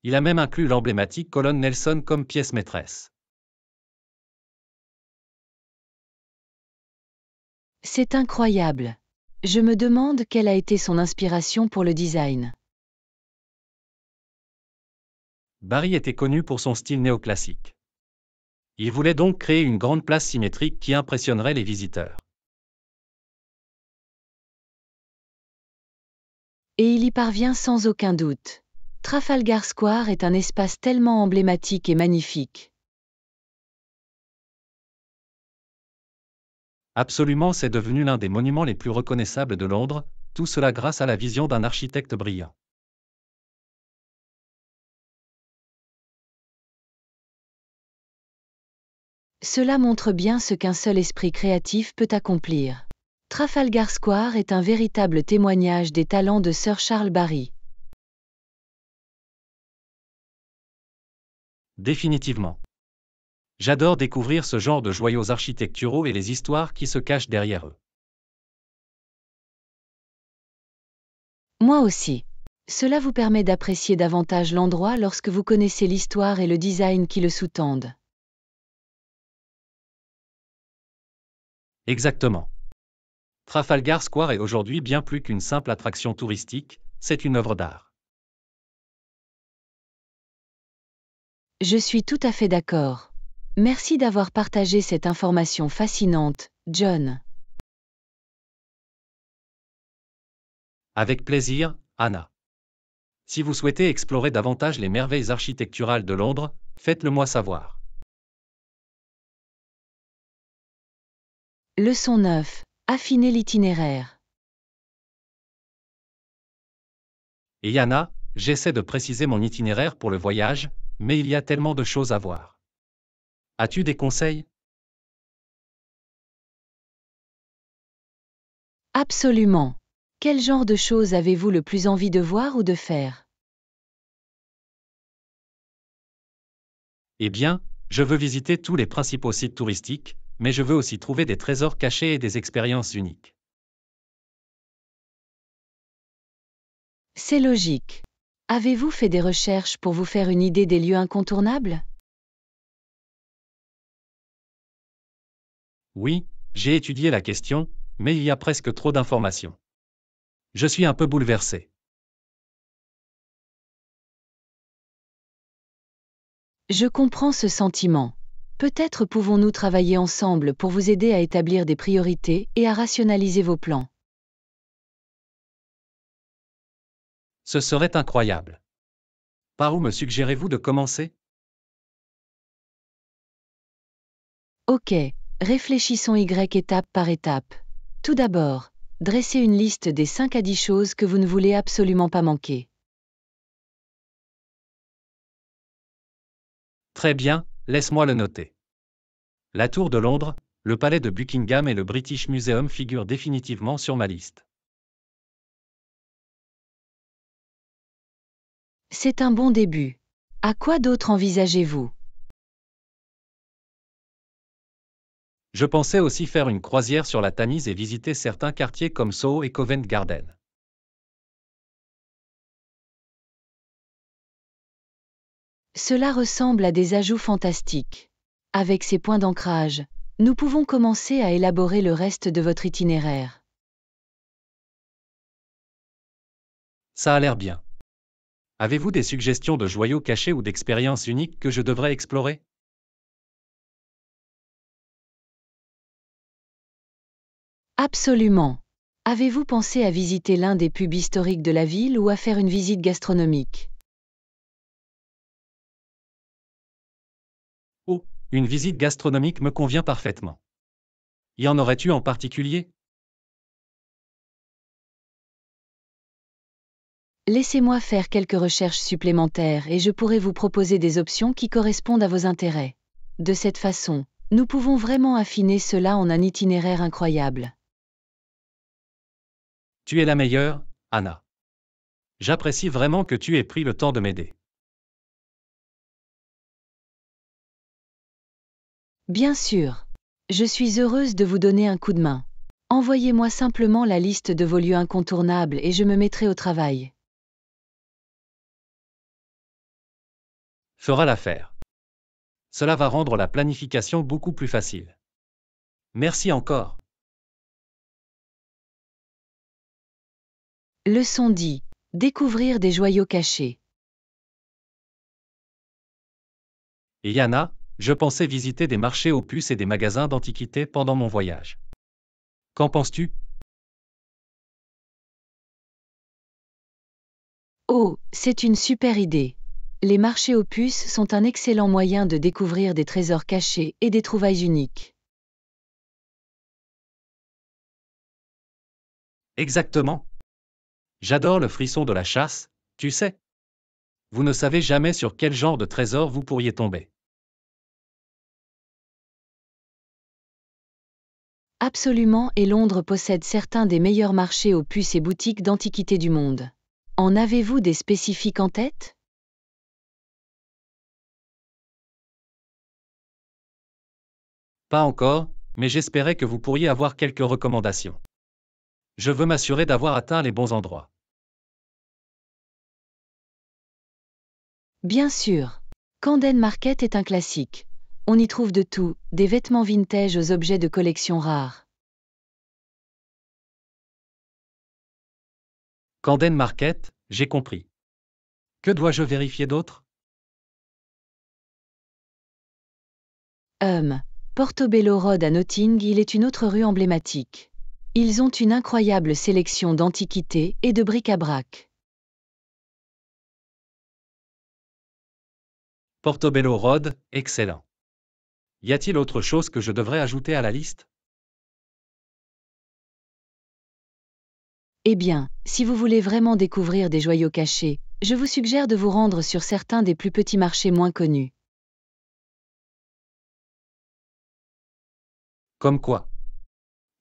Il a même inclus l'emblématique colonne Nelson comme pièce maîtresse. C'est incroyable. Je me demande quelle a été son inspiration pour le design. Barry était connu pour son style néoclassique. Il voulait donc créer une grande place symétrique qui impressionnerait les visiteurs. Et il y parvient sans aucun doute. Trafalgar Square est un espace tellement emblématique et magnifique. Absolument, c'est devenu l'un des monuments les plus reconnaissables de Londres, tout cela grâce à la vision d'un architecte brillant. Cela montre bien ce qu'un seul esprit créatif peut accomplir. Trafalgar Square est un véritable témoignage des talents de Sir Charles Barry. Définitivement. J'adore découvrir ce genre de joyaux architecturaux et les histoires qui se cachent derrière eux. Moi aussi. Cela vous permet d'apprécier davantage l'endroit lorsque vous connaissez l'histoire et le design qui le sous-tendent. Exactement. Trafalgar Square est aujourd'hui bien plus qu'une simple attraction touristique, c'est une œuvre d'art. Je suis tout à fait d'accord. Merci d'avoir partagé cette information fascinante, John. Avec plaisir, Anna. Si vous souhaitez explorer davantage les merveilles architecturales de Londres, faites-le moi savoir. Leçon 9. Affiner l'itinéraire. Et Anna, j'essaie de préciser mon itinéraire pour le voyage, mais il y a tellement de choses à voir. As-tu des conseils? Absolument. Quel genre de choses avez-vous le plus envie de voir ou de faire? Eh bien, je veux visiter tous les principaux sites touristiques, mais je veux aussi trouver des trésors cachés et des expériences uniques. C'est logique. Avez-vous fait des recherches pour vous faire une idée des lieux incontournables? Oui, j'ai étudié la question, mais il y a presque trop d'informations. Je suis un peu bouleversé. Je comprends ce sentiment. Peut-être pouvons-nous travailler ensemble pour vous aider à établir des priorités et à rationaliser vos plans. Ce serait incroyable. Par où me suggérez-vous de commencer? Ok, réfléchissons étape par étape. Tout d'abord, dressez une liste des 5 à 10 choses que vous ne voulez absolument pas manquer. Très bien, laisse-moi le noter. La Tour de Londres, le Palais de Buckingham et le British Museum figurent définitivement sur ma liste. C'est un bon début. À quoi d'autre envisagez-vous? Je pensais aussi faire une croisière sur la Tamise et visiter certains quartiers comme Soho et Covent Garden. Cela ressemble à des ajouts fantastiques. Avec ces points d'ancrage, nous pouvons commencer à élaborer le reste de votre itinéraire. Ça a l'air bien. Avez-vous des suggestions de joyaux cachés ou d'expériences uniques que je devrais explorer? Absolument. Avez-vous pensé à visiter l'un des pubs historiques de la ville ou à faire une visite gastronomique? Oh, une visite gastronomique me convient parfaitement. Y en aurais-tu en particulier? Laissez-moi faire quelques recherches supplémentaires et je pourrai vous proposer des options qui correspondent à vos intérêts. De cette façon, nous pouvons vraiment affiner cela en un itinéraire incroyable. Tu es la meilleure, Anna. J'apprécie vraiment que tu aies pris le temps de m'aider. Bien sûr. Je suis heureuse de vous donner un coup de main. Envoyez-moi simplement la liste de vos lieux incontournables et je me mettrai au travail. Fera l'affaire. Cela va rendre la planification beaucoup plus facile. Merci encore. Leçon 10. Découvrir des joyaux cachés. Et Yana, je pensais visiter des marchés aux puces et des magasins d'antiquités pendant mon voyage. Qu'en penses-tu? Oh, c'est une super idée. Les marchés aux puces sont un excellent moyen de découvrir des trésors cachés et des trouvailles uniques. Exactement. J'adore le frisson de la chasse, tu sais. Vous ne savez jamais sur quel genre de trésor vous pourriez tomber. Absolument, et Londres possède certains des meilleurs marchés aux puces et boutiques d'antiquités du monde. En avez-vous des spécifiques en tête? Pas encore, mais j'espérais que vous pourriez avoir quelques recommandations. Je veux m'assurer d'avoir atteint les bons endroits. Bien sûr. Camden Market est un classique. On y trouve de tout, des vêtements vintage aux objets de collection rares. Camden Market, j'ai compris. Que dois-je vérifier d'autre? Portobello Road à Notting Hill est une autre rue emblématique. Ils ont une incroyable sélection d'antiquités et de bric-à-brac. Portobello Road, excellent. Y a-t-il autre chose que je devrais ajouter à la liste? Eh bien, si vous voulez vraiment découvrir des joyaux cachés, je vous suggère de vous rendre sur certains des plus petits marchés moins connus. Comme quoi?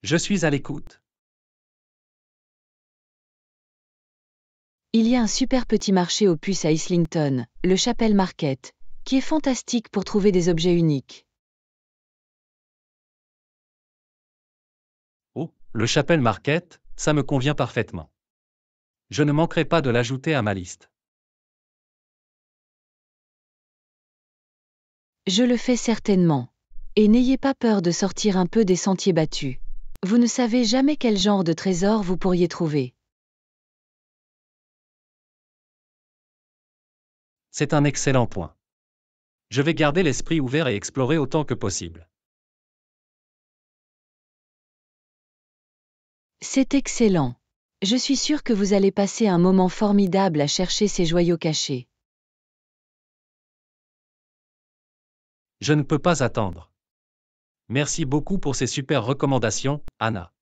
Je suis à l'écoute. Il y a un super petit marché aux puces à Islington, le Chapel Market, qui est fantastique pour trouver des objets uniques. Oh, le Chapel Market, ça me convient parfaitement. Je ne manquerai pas de l'ajouter à ma liste. Je le fais certainement. Et n'ayez pas peur de sortir un peu des sentiers battus. Vous ne savez jamais quel genre de trésor vous pourriez trouver. C'est un excellent point. Je vais garder l'esprit ouvert et explorer autant que possible. C'est excellent. Je suis sûre que vous allez passer un moment formidable à chercher ces joyaux cachés. Je ne peux pas attendre. Merci beaucoup pour ces super recommandations, Anna.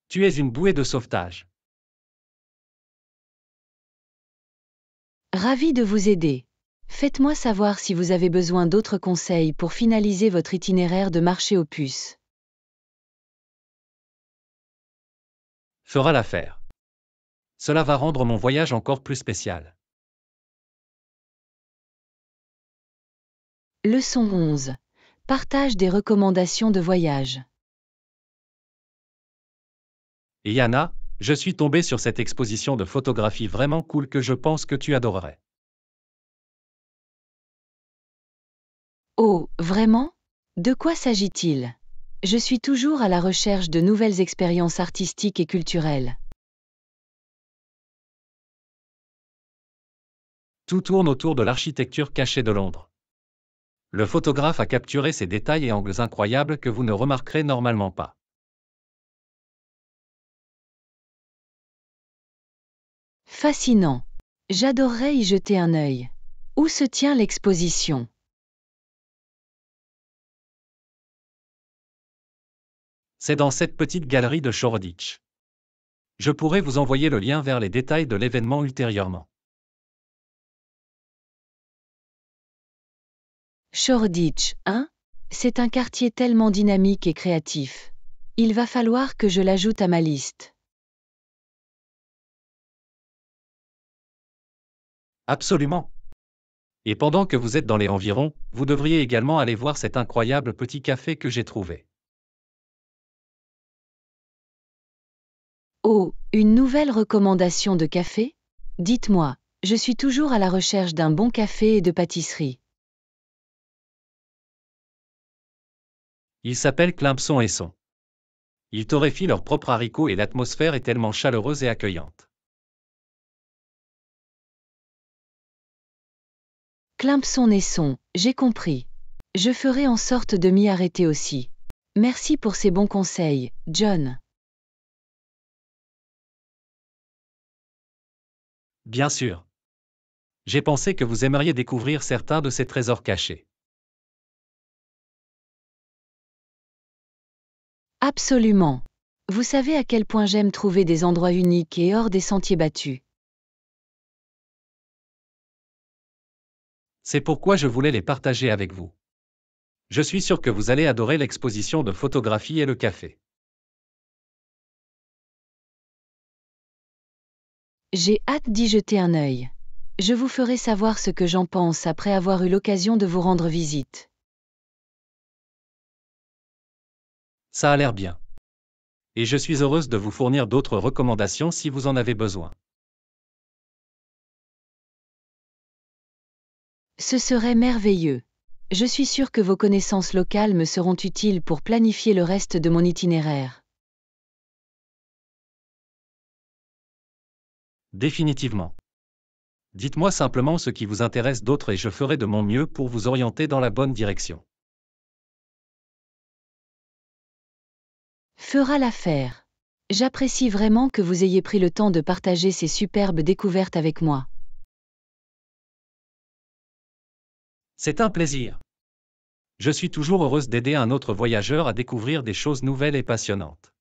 Tu es une bouée de sauvetage. Ravi de vous aider. Faites-moi savoir si vous avez besoin d'autres conseils pour finaliser votre itinéraire de marché aux puces. Fera l'affaire. Cela va rendre mon voyage encore plus spécial. Leçon 11. Partage des recommandations de voyage. Et Yana, je suis tombé sur cette exposition de photographie vraiment cool que je pense que tu adorerais. Oh, vraiment? De quoi s'agit-il? Je suis toujours à la recherche de nouvelles expériences artistiques et culturelles. Tout tourne autour de l'architecture cachée de Londres. Le photographe a capturé ces détails et angles incroyables que vous ne remarquerez normalement pas. Fascinant. J'adorerais y jeter un œil. Où se tient l'exposition? C'est dans cette petite galerie de Shoreditch. Je pourrais vous envoyer le lien vers les détails de l'événement ultérieurement. Shoreditch, hein? C'est un quartier tellement dynamique et créatif. Il va falloir que je l'ajoute à ma liste. Absolument. Et pendant que vous êtes dans les environs, vous devriez également aller voir cet incroyable petit café que j'ai trouvé. Oh, une nouvelle recommandation de café? Dites-moi, je suis toujours à la recherche d'un bon café et de pâtisserie. Ils s'appellent Climpson et Son. Ils torréfient leurs propres haricots et l'atmosphère est tellement chaleureuse et accueillante. Climpson-Nesson, j'ai compris. Je ferai en sorte de m'y arrêter aussi. Merci pour ces bons conseils, John. Bien sûr. J'ai pensé que vous aimeriez découvrir certains de ces trésors cachés. Absolument. Vous savez à quel point j'aime trouver des endroits uniques et hors des sentiers battus. C'est pourquoi je voulais les partager avec vous. Je suis sûr que vous allez adorer l'exposition de photographie et le café. J'ai hâte d'y jeter un œil. Je vous ferai savoir ce que j'en pense après avoir eu l'occasion de vous rendre visite. Ça a l'air bien. Et je suis heureuse de vous fournir d'autres recommandations si vous en avez besoin. Ce serait merveilleux. Je suis sûre que vos connaissances locales me seront utiles pour planifier le reste de mon itinéraire. Définitivement. Dites-moi simplement ce qui vous intéresse d'autre et je ferai de mon mieux pour vous orienter dans la bonne direction. Fera l'affaire. J'apprécie vraiment que vous ayez pris le temps de partager ces superbes découvertes avec moi. C'est un plaisir. Je suis toujours heureuse d'aider un autre voyageur à découvrir des choses nouvelles et passionnantes.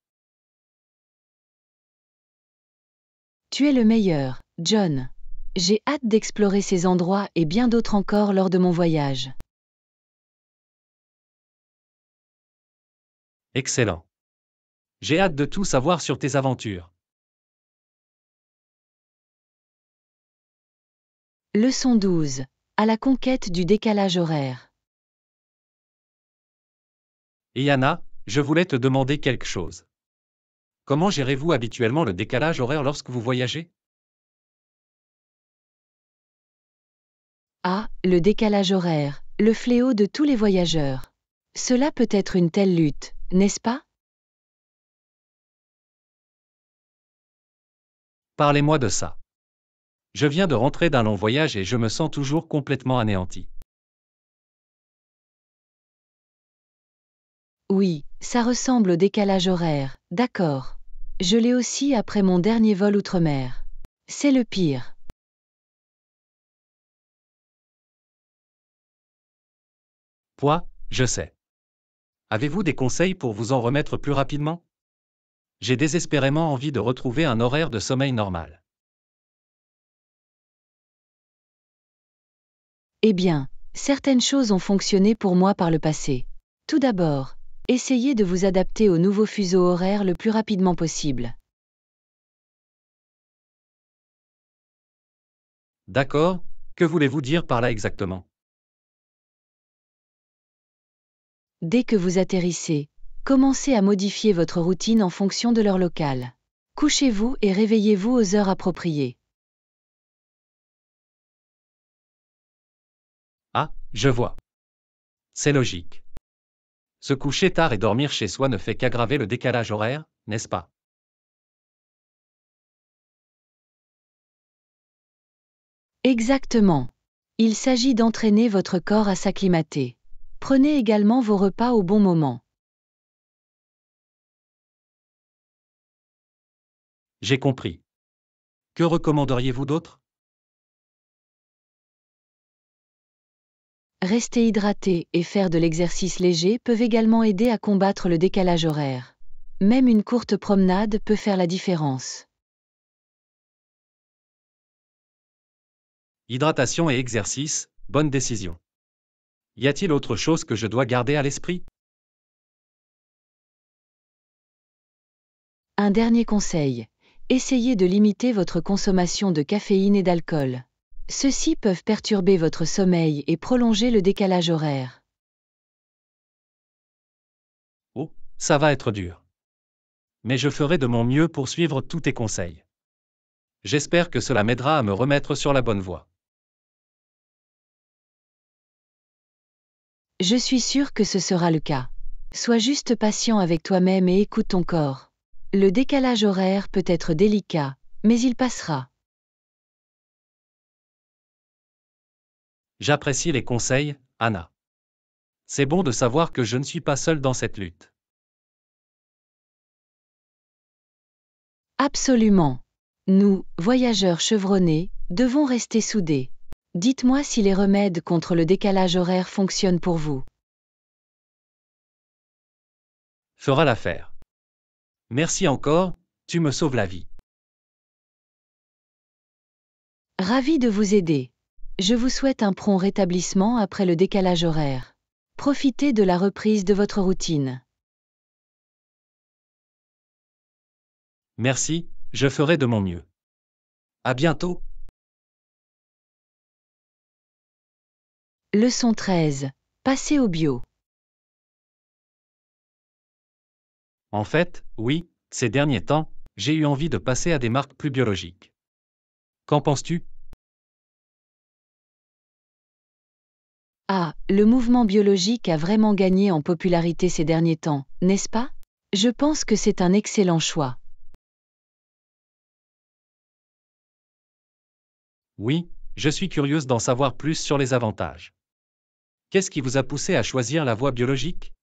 Tu es le meilleur, John. J'ai hâte d'explorer ces endroits et bien d'autres encore lors de mon voyage. Excellent. J'ai hâte de tout savoir sur tes aventures. Leçon 12. À la conquête du décalage horaire. Et Yana, je voulais te demander quelque chose. Comment gérez-vous habituellement le décalage horaire lorsque vous voyagez? Ah, le décalage horaire, le fléau de tous les voyageurs. Cela peut être une telle lutte, n'est-ce pas? Parlez-moi de ça. Je viens de rentrer d'un long voyage et je me sens toujours complètement anéanti. Oui, ça ressemble au décalage horaire, d'accord. Je l'ai aussi après mon dernier vol outre-mer. C'est le pire. Je sais. Avez-vous des conseils pour vous en remettre plus rapidement? J'ai désespérément envie de retrouver un horaire de sommeil normal. Eh bien, certaines choses ont fonctionné pour moi par le passé. Tout d'abord, essayez de vous adapter au nouveau fuseau horaire le plus rapidement possible. D'accord, que voulez-vous dire par là exactement? Dès que vous atterrissez, commencez à modifier votre routine en fonction de l'heure locale. Couchez-vous et réveillez-vous aux heures appropriées. Ah, je vois. C'est logique. Se coucher tard et dormir chez soi ne fait qu'aggraver le décalage horaire, n'est-ce pas? Exactement. Il s'agit d'entraîner votre corps à s'acclimater. Prenez également vos repas au bon moment. J'ai compris. Que recommanderiez-vous d'autre? Rester hydraté et faire de l'exercice léger peuvent également aider à combattre le décalage horaire. Même une courte promenade peut faire la différence. Hydratation et exercice, bonne décision. Y a-t-il autre chose que je dois garder à l'esprit? Un dernier conseil. Essayez de limiter votre consommation de caféine et d'alcool. Ceux-ci peuvent perturber votre sommeil et prolonger le décalage horaire. Oh, ça va être dur. Mais je ferai de mon mieux pour suivre tous tes conseils. J'espère que cela m'aidera à me remettre sur la bonne voie. Je suis sûre que ce sera le cas. Sois juste patient avec toi-même et écoute ton corps. Le décalage horaire peut être délicat, mais il passera. J'apprécie les conseils, Anna. C'est bon de savoir que je ne suis pas seul dans cette lutte. Absolument. Nous, voyageurs chevronnés, devons rester soudés. Dites-moi si les remèdes contre le décalage horaire fonctionnent pour vous. Fera l'affaire. Merci encore, tu me sauves la vie. Ravi de vous aider. Je vous souhaite un prompt rétablissement après le décalage horaire. Profitez de la reprise de votre routine. Merci, je ferai de mon mieux. À bientôt. Leçon 13. Passez au bio. En fait, oui, ces derniers temps, j'ai eu envie de passer à des marques plus biologiques. Qu'en penses-tu? Ah, le mouvement biologique a vraiment gagné en popularité ces derniers temps, n'est-ce pas? Je pense que c'est un excellent choix. Oui, je suis curieuse d'en savoir plus sur les avantages. Qu'est-ce qui vous a poussé à choisir la voie biologique?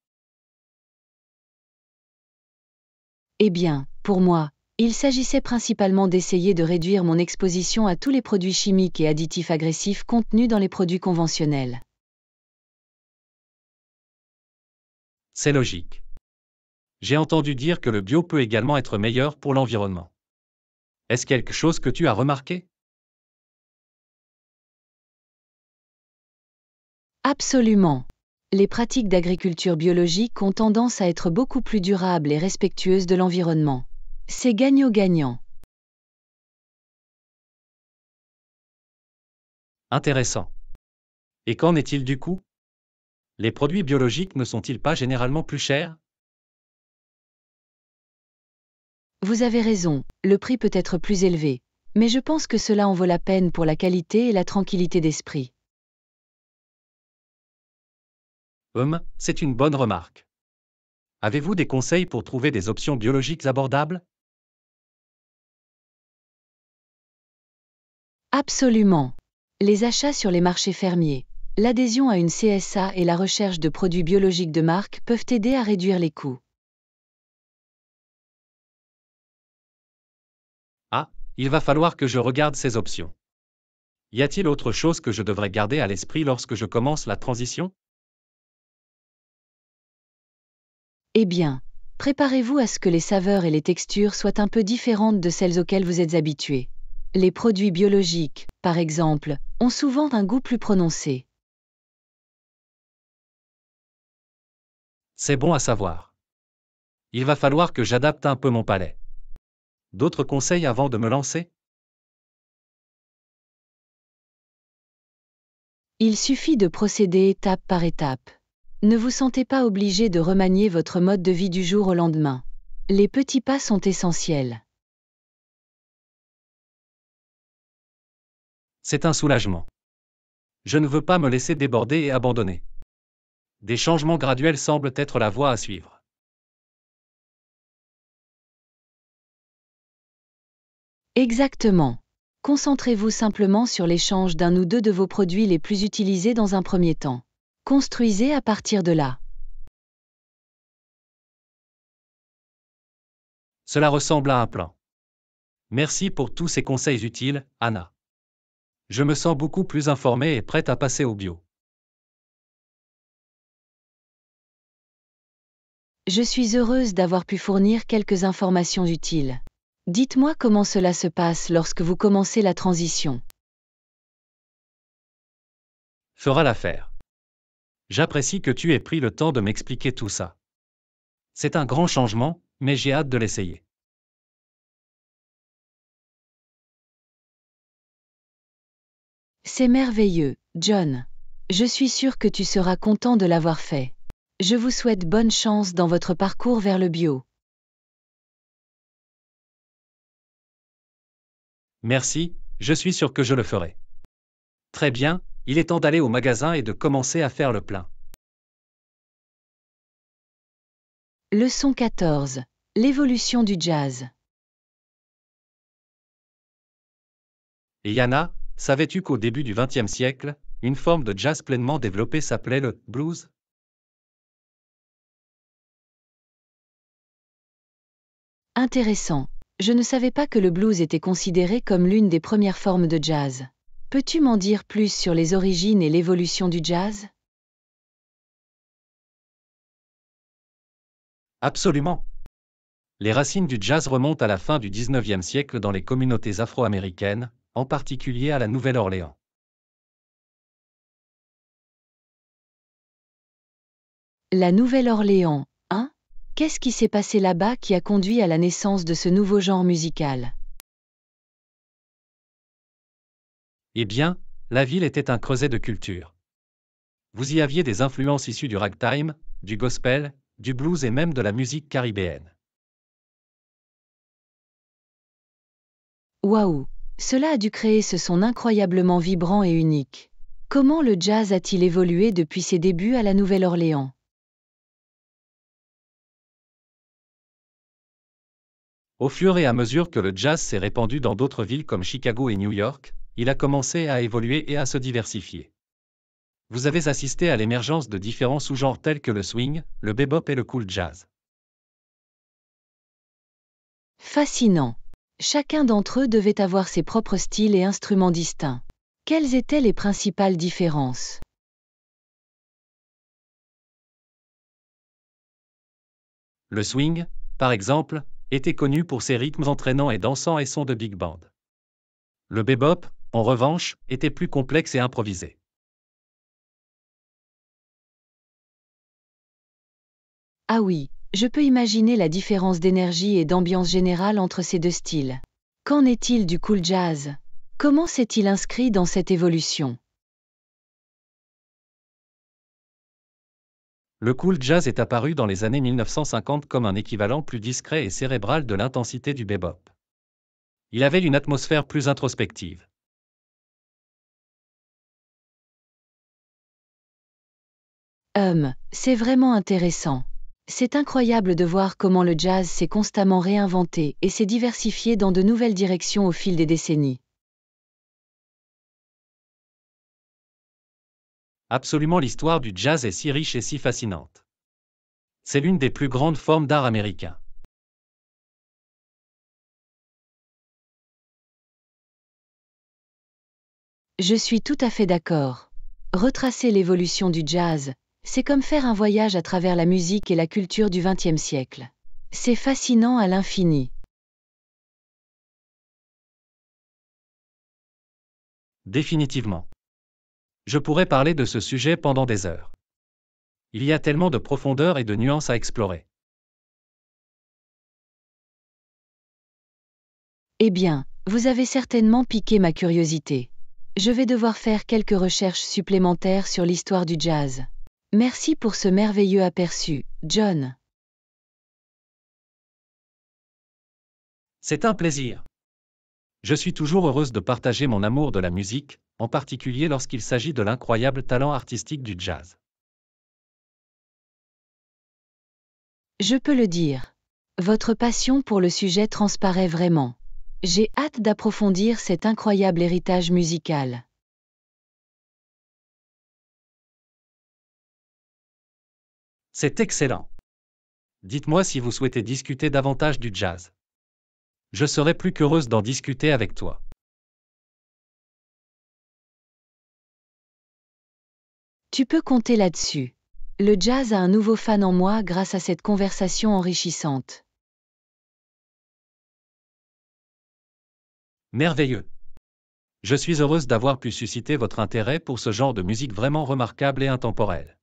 Eh bien, pour moi, il s'agissait principalement d'essayer de réduire mon exposition à tous les produits chimiques et additifs agressifs contenus dans les produits conventionnels. C'est logique. J'ai entendu dire que le bio peut également être meilleur pour l'environnement. Est-ce quelque chose que tu as remarqué? Absolument. Les pratiques d'agriculture biologique ont tendance à être beaucoup plus durables et respectueuses de l'environnement. C'est gagnant-gagnant. Intéressant. Et qu'en est-il du coût? Les produits biologiques ne sont-ils pas généralement plus chers? Vous avez raison, le prix peut être plus élevé, mais je pense que cela en vaut la peine pour la qualité et la tranquillité d'esprit. C'est une bonne remarque. Avez-vous des conseils pour trouver des options biologiques abordables? Absolument. Les achats sur les marchés fermiers, l'adhésion à une CSA et la recherche de produits biologiques de marque peuvent aider à réduire les coûts. Ah, il va falloir que je regarde ces options. Y a-t-il autre chose que je devrais garder à l'esprit lorsque je commence la transition? Eh bien, préparez-vous à ce que les saveurs et les textures soient un peu différentes de celles auxquelles vous êtes habitué. Les produits biologiques, par exemple, ont souvent un goût plus prononcé. C'est bon à savoir. Il va falloir que j'adapte un peu mon palais. D'autres conseils avant de me lancer? Il suffit de procéder étape par étape. Ne vous sentez pas obligé de remanier votre mode de vie du jour au lendemain. Les petits pas sont essentiels. C'est un soulagement. Je ne veux pas me laisser déborder et abandonner. Des changements graduels semblent être la voie à suivre. Exactement. Concentrez-vous simplement sur l'échange d'un ou deux de vos produits les plus utilisés dans un premier temps. Construisez à partir de là. Cela ressemble à un plan. Merci pour tous ces conseils utiles, Anna. Je me sens beaucoup plus informée et prête à passer au bio. Je suis heureuse d'avoir pu fournir quelques informations utiles. Dites-moi comment cela se passe lorsque vous commencez la transition. Fera l'affaire. J'apprécie que tu aies pris le temps de m'expliquer tout ça. C'est un grand changement, mais j'ai hâte de l'essayer. C'est merveilleux, John. Je suis sûre que tu seras content de l'avoir fait. Je vous souhaite bonne chance dans votre parcours vers le bio. Merci, je suis sûr que je le ferai. Très bien, il est temps d'aller au magasin et de commencer à faire le plein. Leçon 14. L'évolution du jazz. Et Yana, savais-tu qu'au début du XXe siècle, une forme de jazz pleinement développée s'appelait le blues? Intéressant. Je ne savais pas que le blues était considéré comme l'une des premières formes de jazz. Peux-tu m'en dire plus sur les origines et l'évolution du jazz? Absolument. Les racines du jazz remontent à la fin du XIXe siècle dans les communautés afro-américaines, en particulier à la Nouvelle-Orléans. La Nouvelle-Orléans, hein? Qu'est-ce qui s'est passé là-bas qui a conduit à la naissance de ce nouveau genre musical? Eh bien, la ville était un creuset de culture. Vous y aviez des influences issues du ragtime, du gospel, du blues et même de la musique caribéenne. Waouh! Cela a dû créer ce son incroyablement vibrant et unique. Comment le jazz a-t-il évolué depuis ses débuts à la Nouvelle-Orléans? Au fur et à mesure que le jazz s'est répandu dans d'autres villes comme Chicago et New York, il a commencé à évoluer et à se diversifier. Vous avez assisté à l'émergence de différents sous-genres tels que le swing, le bebop et le cool jazz. Fascinant. Chacun d'entre eux devait avoir ses propres styles et instruments distincts. Quelles étaient les principales différences? Le swing, par exemple, était connu pour ses rythmes entraînants et dansants et sons de big band. Le bebop, en revanche, était plus complexe et improvisé. Ah oui, je peux imaginer la différence d'énergie et d'ambiance générale entre ces deux styles. Qu'en est-il du cool jazz? Comment s'est-il inscrit dans cette évolution? Le cool jazz est apparu dans les années 1950 comme un équivalent plus discret et cérébral de l'intensité du bebop. Il avait une atmosphère plus introspective. C'est vraiment intéressant. C'est incroyable de voir comment le jazz s'est constamment réinventé et s'est diversifié dans de nouvelles directions au fil des décennies. Absolument, l'histoire du jazz est si riche et si fascinante. C'est l'une des plus grandes formes d'art américain. Je suis tout à fait d'accord. Retracer l'évolution du jazz, c'est comme faire un voyage à travers la musique et la culture du XXe siècle. C'est fascinant à l'infini. Définitivement. Je pourrais parler de ce sujet pendant des heures. Il y a tellement de profondeur et de nuances à explorer. Eh bien, vous avez certainement piqué ma curiosité. Je vais devoir faire quelques recherches supplémentaires sur l'histoire du jazz. Merci pour ce merveilleux aperçu, John. C'est un plaisir. Je suis toujours heureuse de partager mon amour de la musique, en particulier lorsqu'il s'agit de l'incroyable talent artistique du jazz. Je peux le dire. Votre passion pour le sujet transparaît vraiment. J'ai hâte d'approfondir cet incroyable héritage musical. C'est excellent. Dites-moi si vous souhaitez discuter davantage du jazz. Je serai plus qu'heureuse d'en discuter avec toi. Tu peux compter là-dessus. Le jazz a un nouveau fan en moi grâce à cette conversation enrichissante. Merveilleux. Je suis heureuse d'avoir pu susciter votre intérêt pour ce genre de musique vraiment remarquable et intemporelle.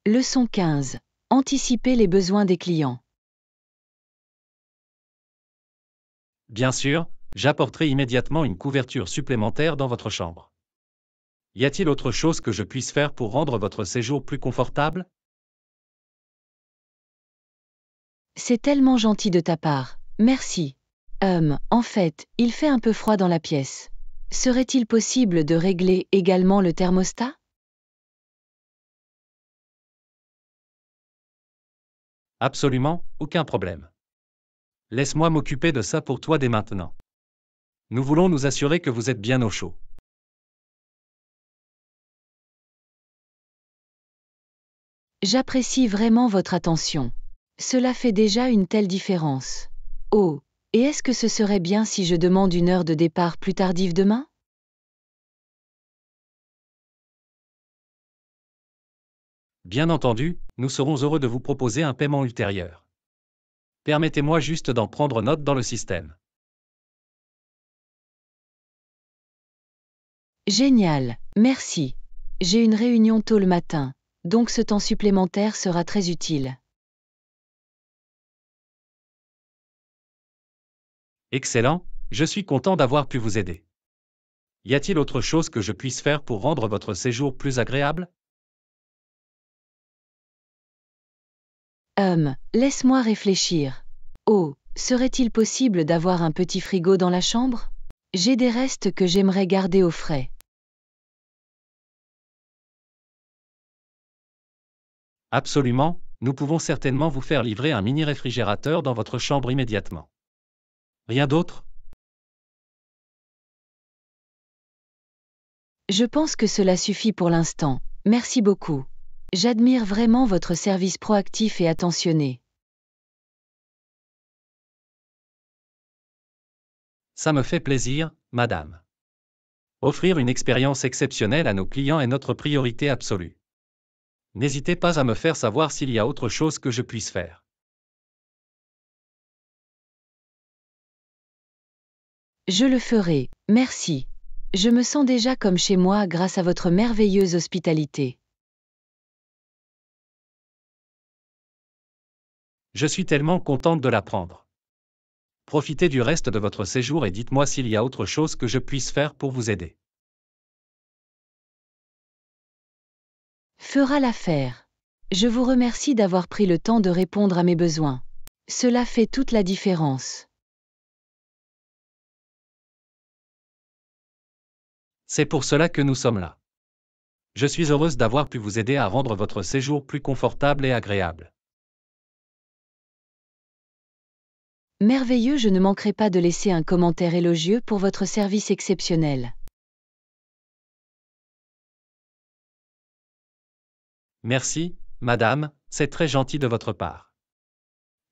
Leçon 15. Anticiper les besoins des clients. Bien sûr, j'apporterai immédiatement une couverture supplémentaire dans votre chambre. Y a-t-il autre chose que je puisse faire pour rendre votre séjour plus confortable? C'est tellement gentil de ta part. Merci. En fait, il fait un peu froid dans la pièce. Serait-il possible de régler également le thermostat? Absolument, aucun problème. Laisse-moi m'occuper de ça pour toi dès maintenant. Nous voulons nous assurer que vous êtes bien au chaud. J'apprécie vraiment votre attention. Cela fait déjà une telle différence. Oh, et est-ce que ce serait bien si je demande une heure de départ plus tardive demain? Bien entendu, nous serons heureux de vous proposer un paiement ultérieur. Permettez-moi juste d'en prendre note dans le système. Génial, merci. J'ai une réunion tôt le matin, donc ce temps supplémentaire sera très utile. Excellent, je suis content d'avoir pu vous aider. Y a-t-il autre chose que je puisse faire pour rendre votre séjour plus agréable? Laisse-moi réfléchir. Oh, serait-il possible d'avoir un petit frigo dans la chambre? J'ai des restes que j'aimerais garder au frais. Absolument, nous pouvons certainement vous faire livrer un mini réfrigérateur dans votre chambre immédiatement. Rien d'autre? Je pense que cela suffit pour l'instant. Merci beaucoup. J'admire vraiment votre service proactif et attentionné. Ça me fait plaisir, madame. Offrir une expérience exceptionnelle à nos clients est notre priorité absolue. N'hésitez pas à me faire savoir s'il y a autre chose que je puisse faire. Je le ferai, merci. Je me sens déjà comme chez moi grâce à votre merveilleuse hospitalité. Je suis tellement contente de l'apprendre. Profitez du reste de votre séjour et dites-moi s'il y a autre chose que je puisse faire pour vous aider. Fera l'affaire. Je vous remercie d'avoir pris le temps de répondre à mes besoins. Cela fait toute la différence. C'est pour cela que nous sommes là. Je suis heureuse d'avoir pu vous aider à rendre votre séjour plus confortable et agréable. Merveilleux, je ne manquerai pas de laisser un commentaire élogieux pour votre service exceptionnel. Merci, madame, c'est très gentil de votre part.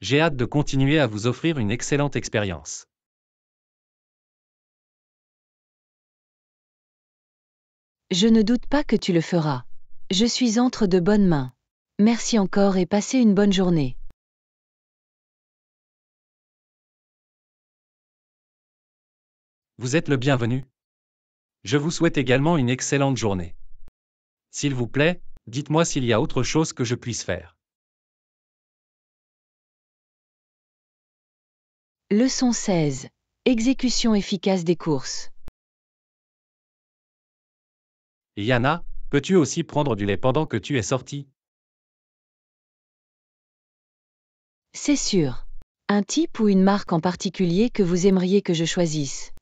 J'ai hâte de continuer à vous offrir une excellente expérience. Je ne doute pas que tu le feras. Je suis entre de bonnes mains. Merci encore et passez une bonne journée. Vous êtes le bienvenu. Je vous souhaite également une excellente journée. S'il vous plaît, dites-moi s'il y a autre chose que je puisse faire. Leçon 16. Exécution efficace des courses. Yana, peux-tu aussi prendre du lait pendant que tu es sorti? C'est sûr. Un type ou une marque en particulier que vous aimeriez que je choisisse?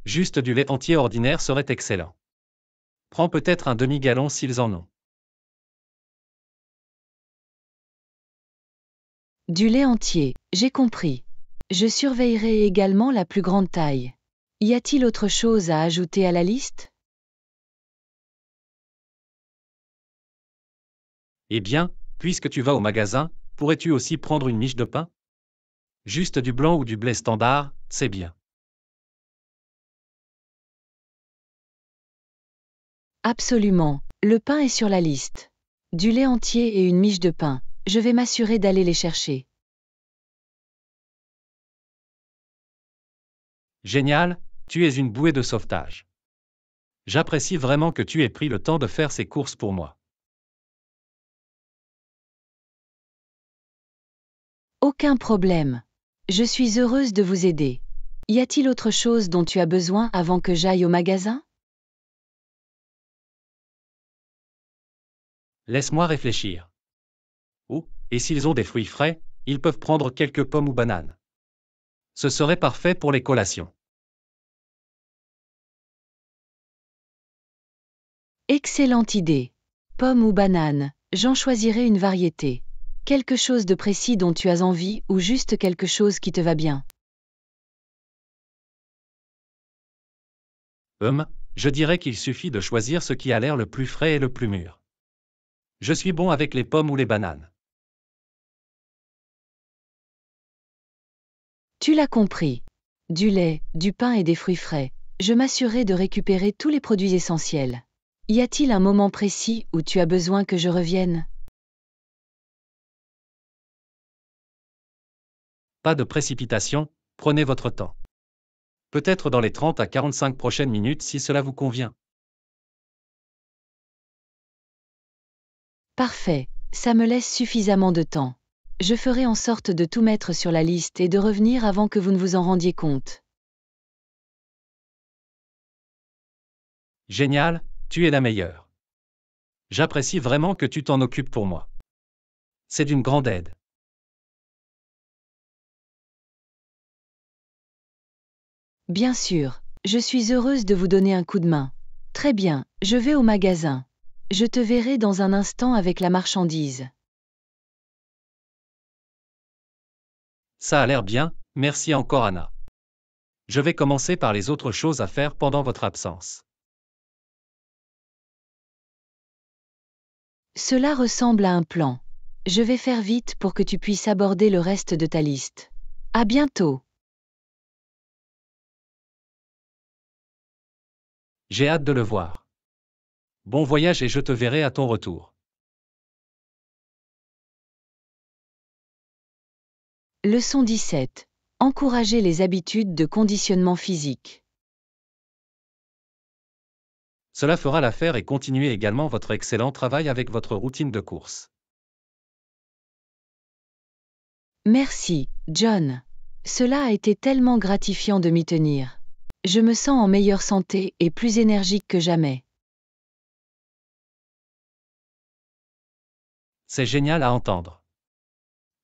Juste du lait entier ordinaire serait excellent. Prends peut-être un demi-gallon s'ils en ont. Du lait entier, j'ai compris. Je surveillerai également la plus grande taille. Y a-t-il autre chose à ajouter à la liste? Eh bien, puisque tu vas au magasin, pourrais-tu aussi prendre une miche de pain? Juste du blanc ou du blé standard, c'est bien. Absolument, le pain est sur la liste. Du lait entier et une miche de pain, je vais m'assurer d'aller les chercher. Génial, tu es une bouée de sauvetage. J'apprécie vraiment que tu aies pris le temps de faire ces courses pour moi. Aucun problème. Je suis heureuse de vous aider. Y a-t-il autre chose dont tu as besoin avant que j'aille au magasin? Laisse-moi réfléchir. Oh, et s'ils ont des fruits frais, ils peuvent prendre quelques pommes ou bananes. Ce serait parfait pour les collations. Excellente idée. Pomme ou banane, j'en choisirai une variété. Quelque chose de précis dont tu as envie ou juste quelque chose qui te va bien. Je dirais qu'il suffit de choisir ce qui a l'air le plus frais et le plus mûr. Je suis bon avec les pommes ou les bananes. Tu l'as compris. Du lait, du pain et des fruits frais. Je m'assurerai de récupérer tous les produits essentiels. Y a-t-il un moment précis où tu as besoin que je revienne? Pas de précipitation, prenez votre temps. Peut-être dans les 30 à 45 prochaines minutes si cela vous convient. Parfait, ça me laisse suffisamment de temps. Je ferai en sorte de tout mettre sur la liste et de revenir avant que vous ne vous en rendiez compte. Génial, tu es la meilleure. J'apprécie vraiment que tu t'en occupes pour moi. C'est d'une grande aide. Bien sûr, je suis heureuse de vous donner un coup de main. Très bien, je vais au magasin. Je te verrai dans un instant avec la marchandise. Ça a l'air bien, merci encore Anna. Je vais commencer par les autres choses à faire pendant votre absence. Cela ressemble à un plan. Je vais faire vite pour que tu puisses aborder le reste de ta liste. À bientôt. J'ai hâte de le voir. Bon voyage et je te verrai à ton retour. Leçon 17. Encourager les habitudes de conditionnement physique. Cela fera l'affaire et continuez également votre excellent travail avec votre routine de course. Merci, John. Cela a été tellement gratifiant de m'y tenir. Je me sens en meilleure santé et plus énergique que jamais. C'est génial à entendre.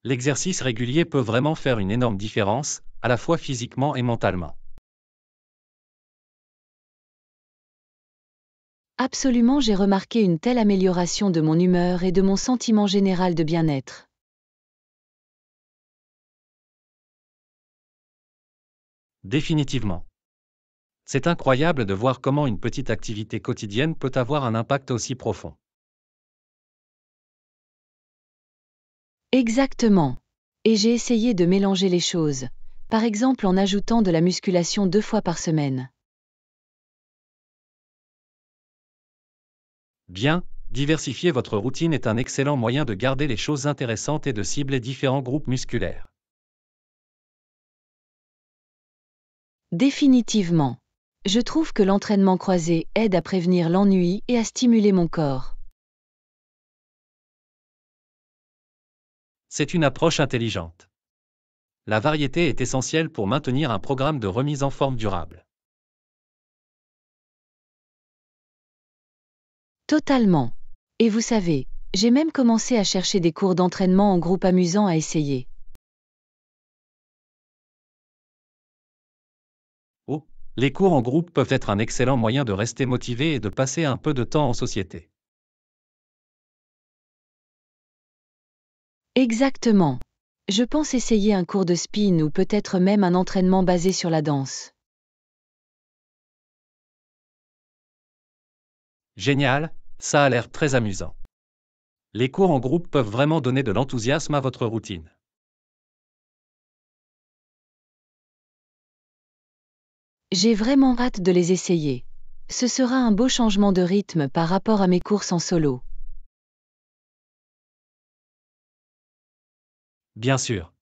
L'exercice régulier peut vraiment faire une énorme différence, à la fois physiquement et mentalement. Absolument, j'ai remarqué une telle amélioration de mon humeur et de mon sentiment général de bien-être. Définitivement. C'est incroyable de voir comment une petite activité quotidienne peut avoir un impact aussi profond. Exactement. Et j'ai essayé de mélanger les choses, par exemple en ajoutant de la musculation 2 fois par semaine. Bien, diversifier votre routine est un excellent moyen de garder les choses intéressantes et de cibler différents groupes musculaires. Définitivement. Je trouve que l'entraînement croisé aide à prévenir l'ennui et à stimuler mon corps. C'est une approche intelligente. La variété est essentielle pour maintenir un programme de remise en forme durable. Totalement. Et vous savez, j'ai même commencé à chercher des cours d'entraînement en groupe amusants à essayer. Oh, les cours en groupe peuvent être un excellent moyen de rester motivé et de passer un peu de temps en société. Exactement. Je pense essayer un cours de spin ou peut-être même un entraînement basé sur la danse. Génial, ça a l'air très amusant. Les cours en groupe peuvent vraiment donner de l'enthousiasme à votre routine. J'ai vraiment hâte de les essayer. Ce sera un beau changement de rythme par rapport à mes courses en solo. Bien sûr.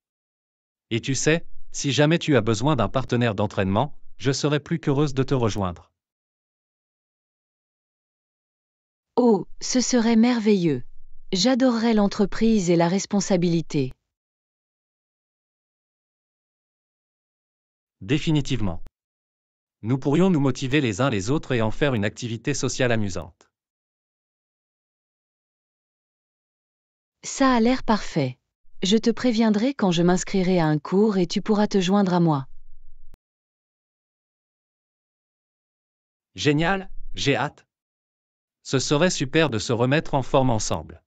Et tu sais, si jamais tu as besoin d'un partenaire d'entraînement, je serai plus qu'heureuse de te rejoindre. Oh, ce serait merveilleux. J'adorerais l'entreprise et la responsabilité. Définitivement. Nous pourrions nous motiver les uns les autres et en faire une activité sociale amusante. Ça a l'air parfait. Je te préviendrai quand je m'inscrirai à un cours et tu pourras te joindre à moi. Génial, j'ai hâte. Ce serait super de se remettre en forme ensemble.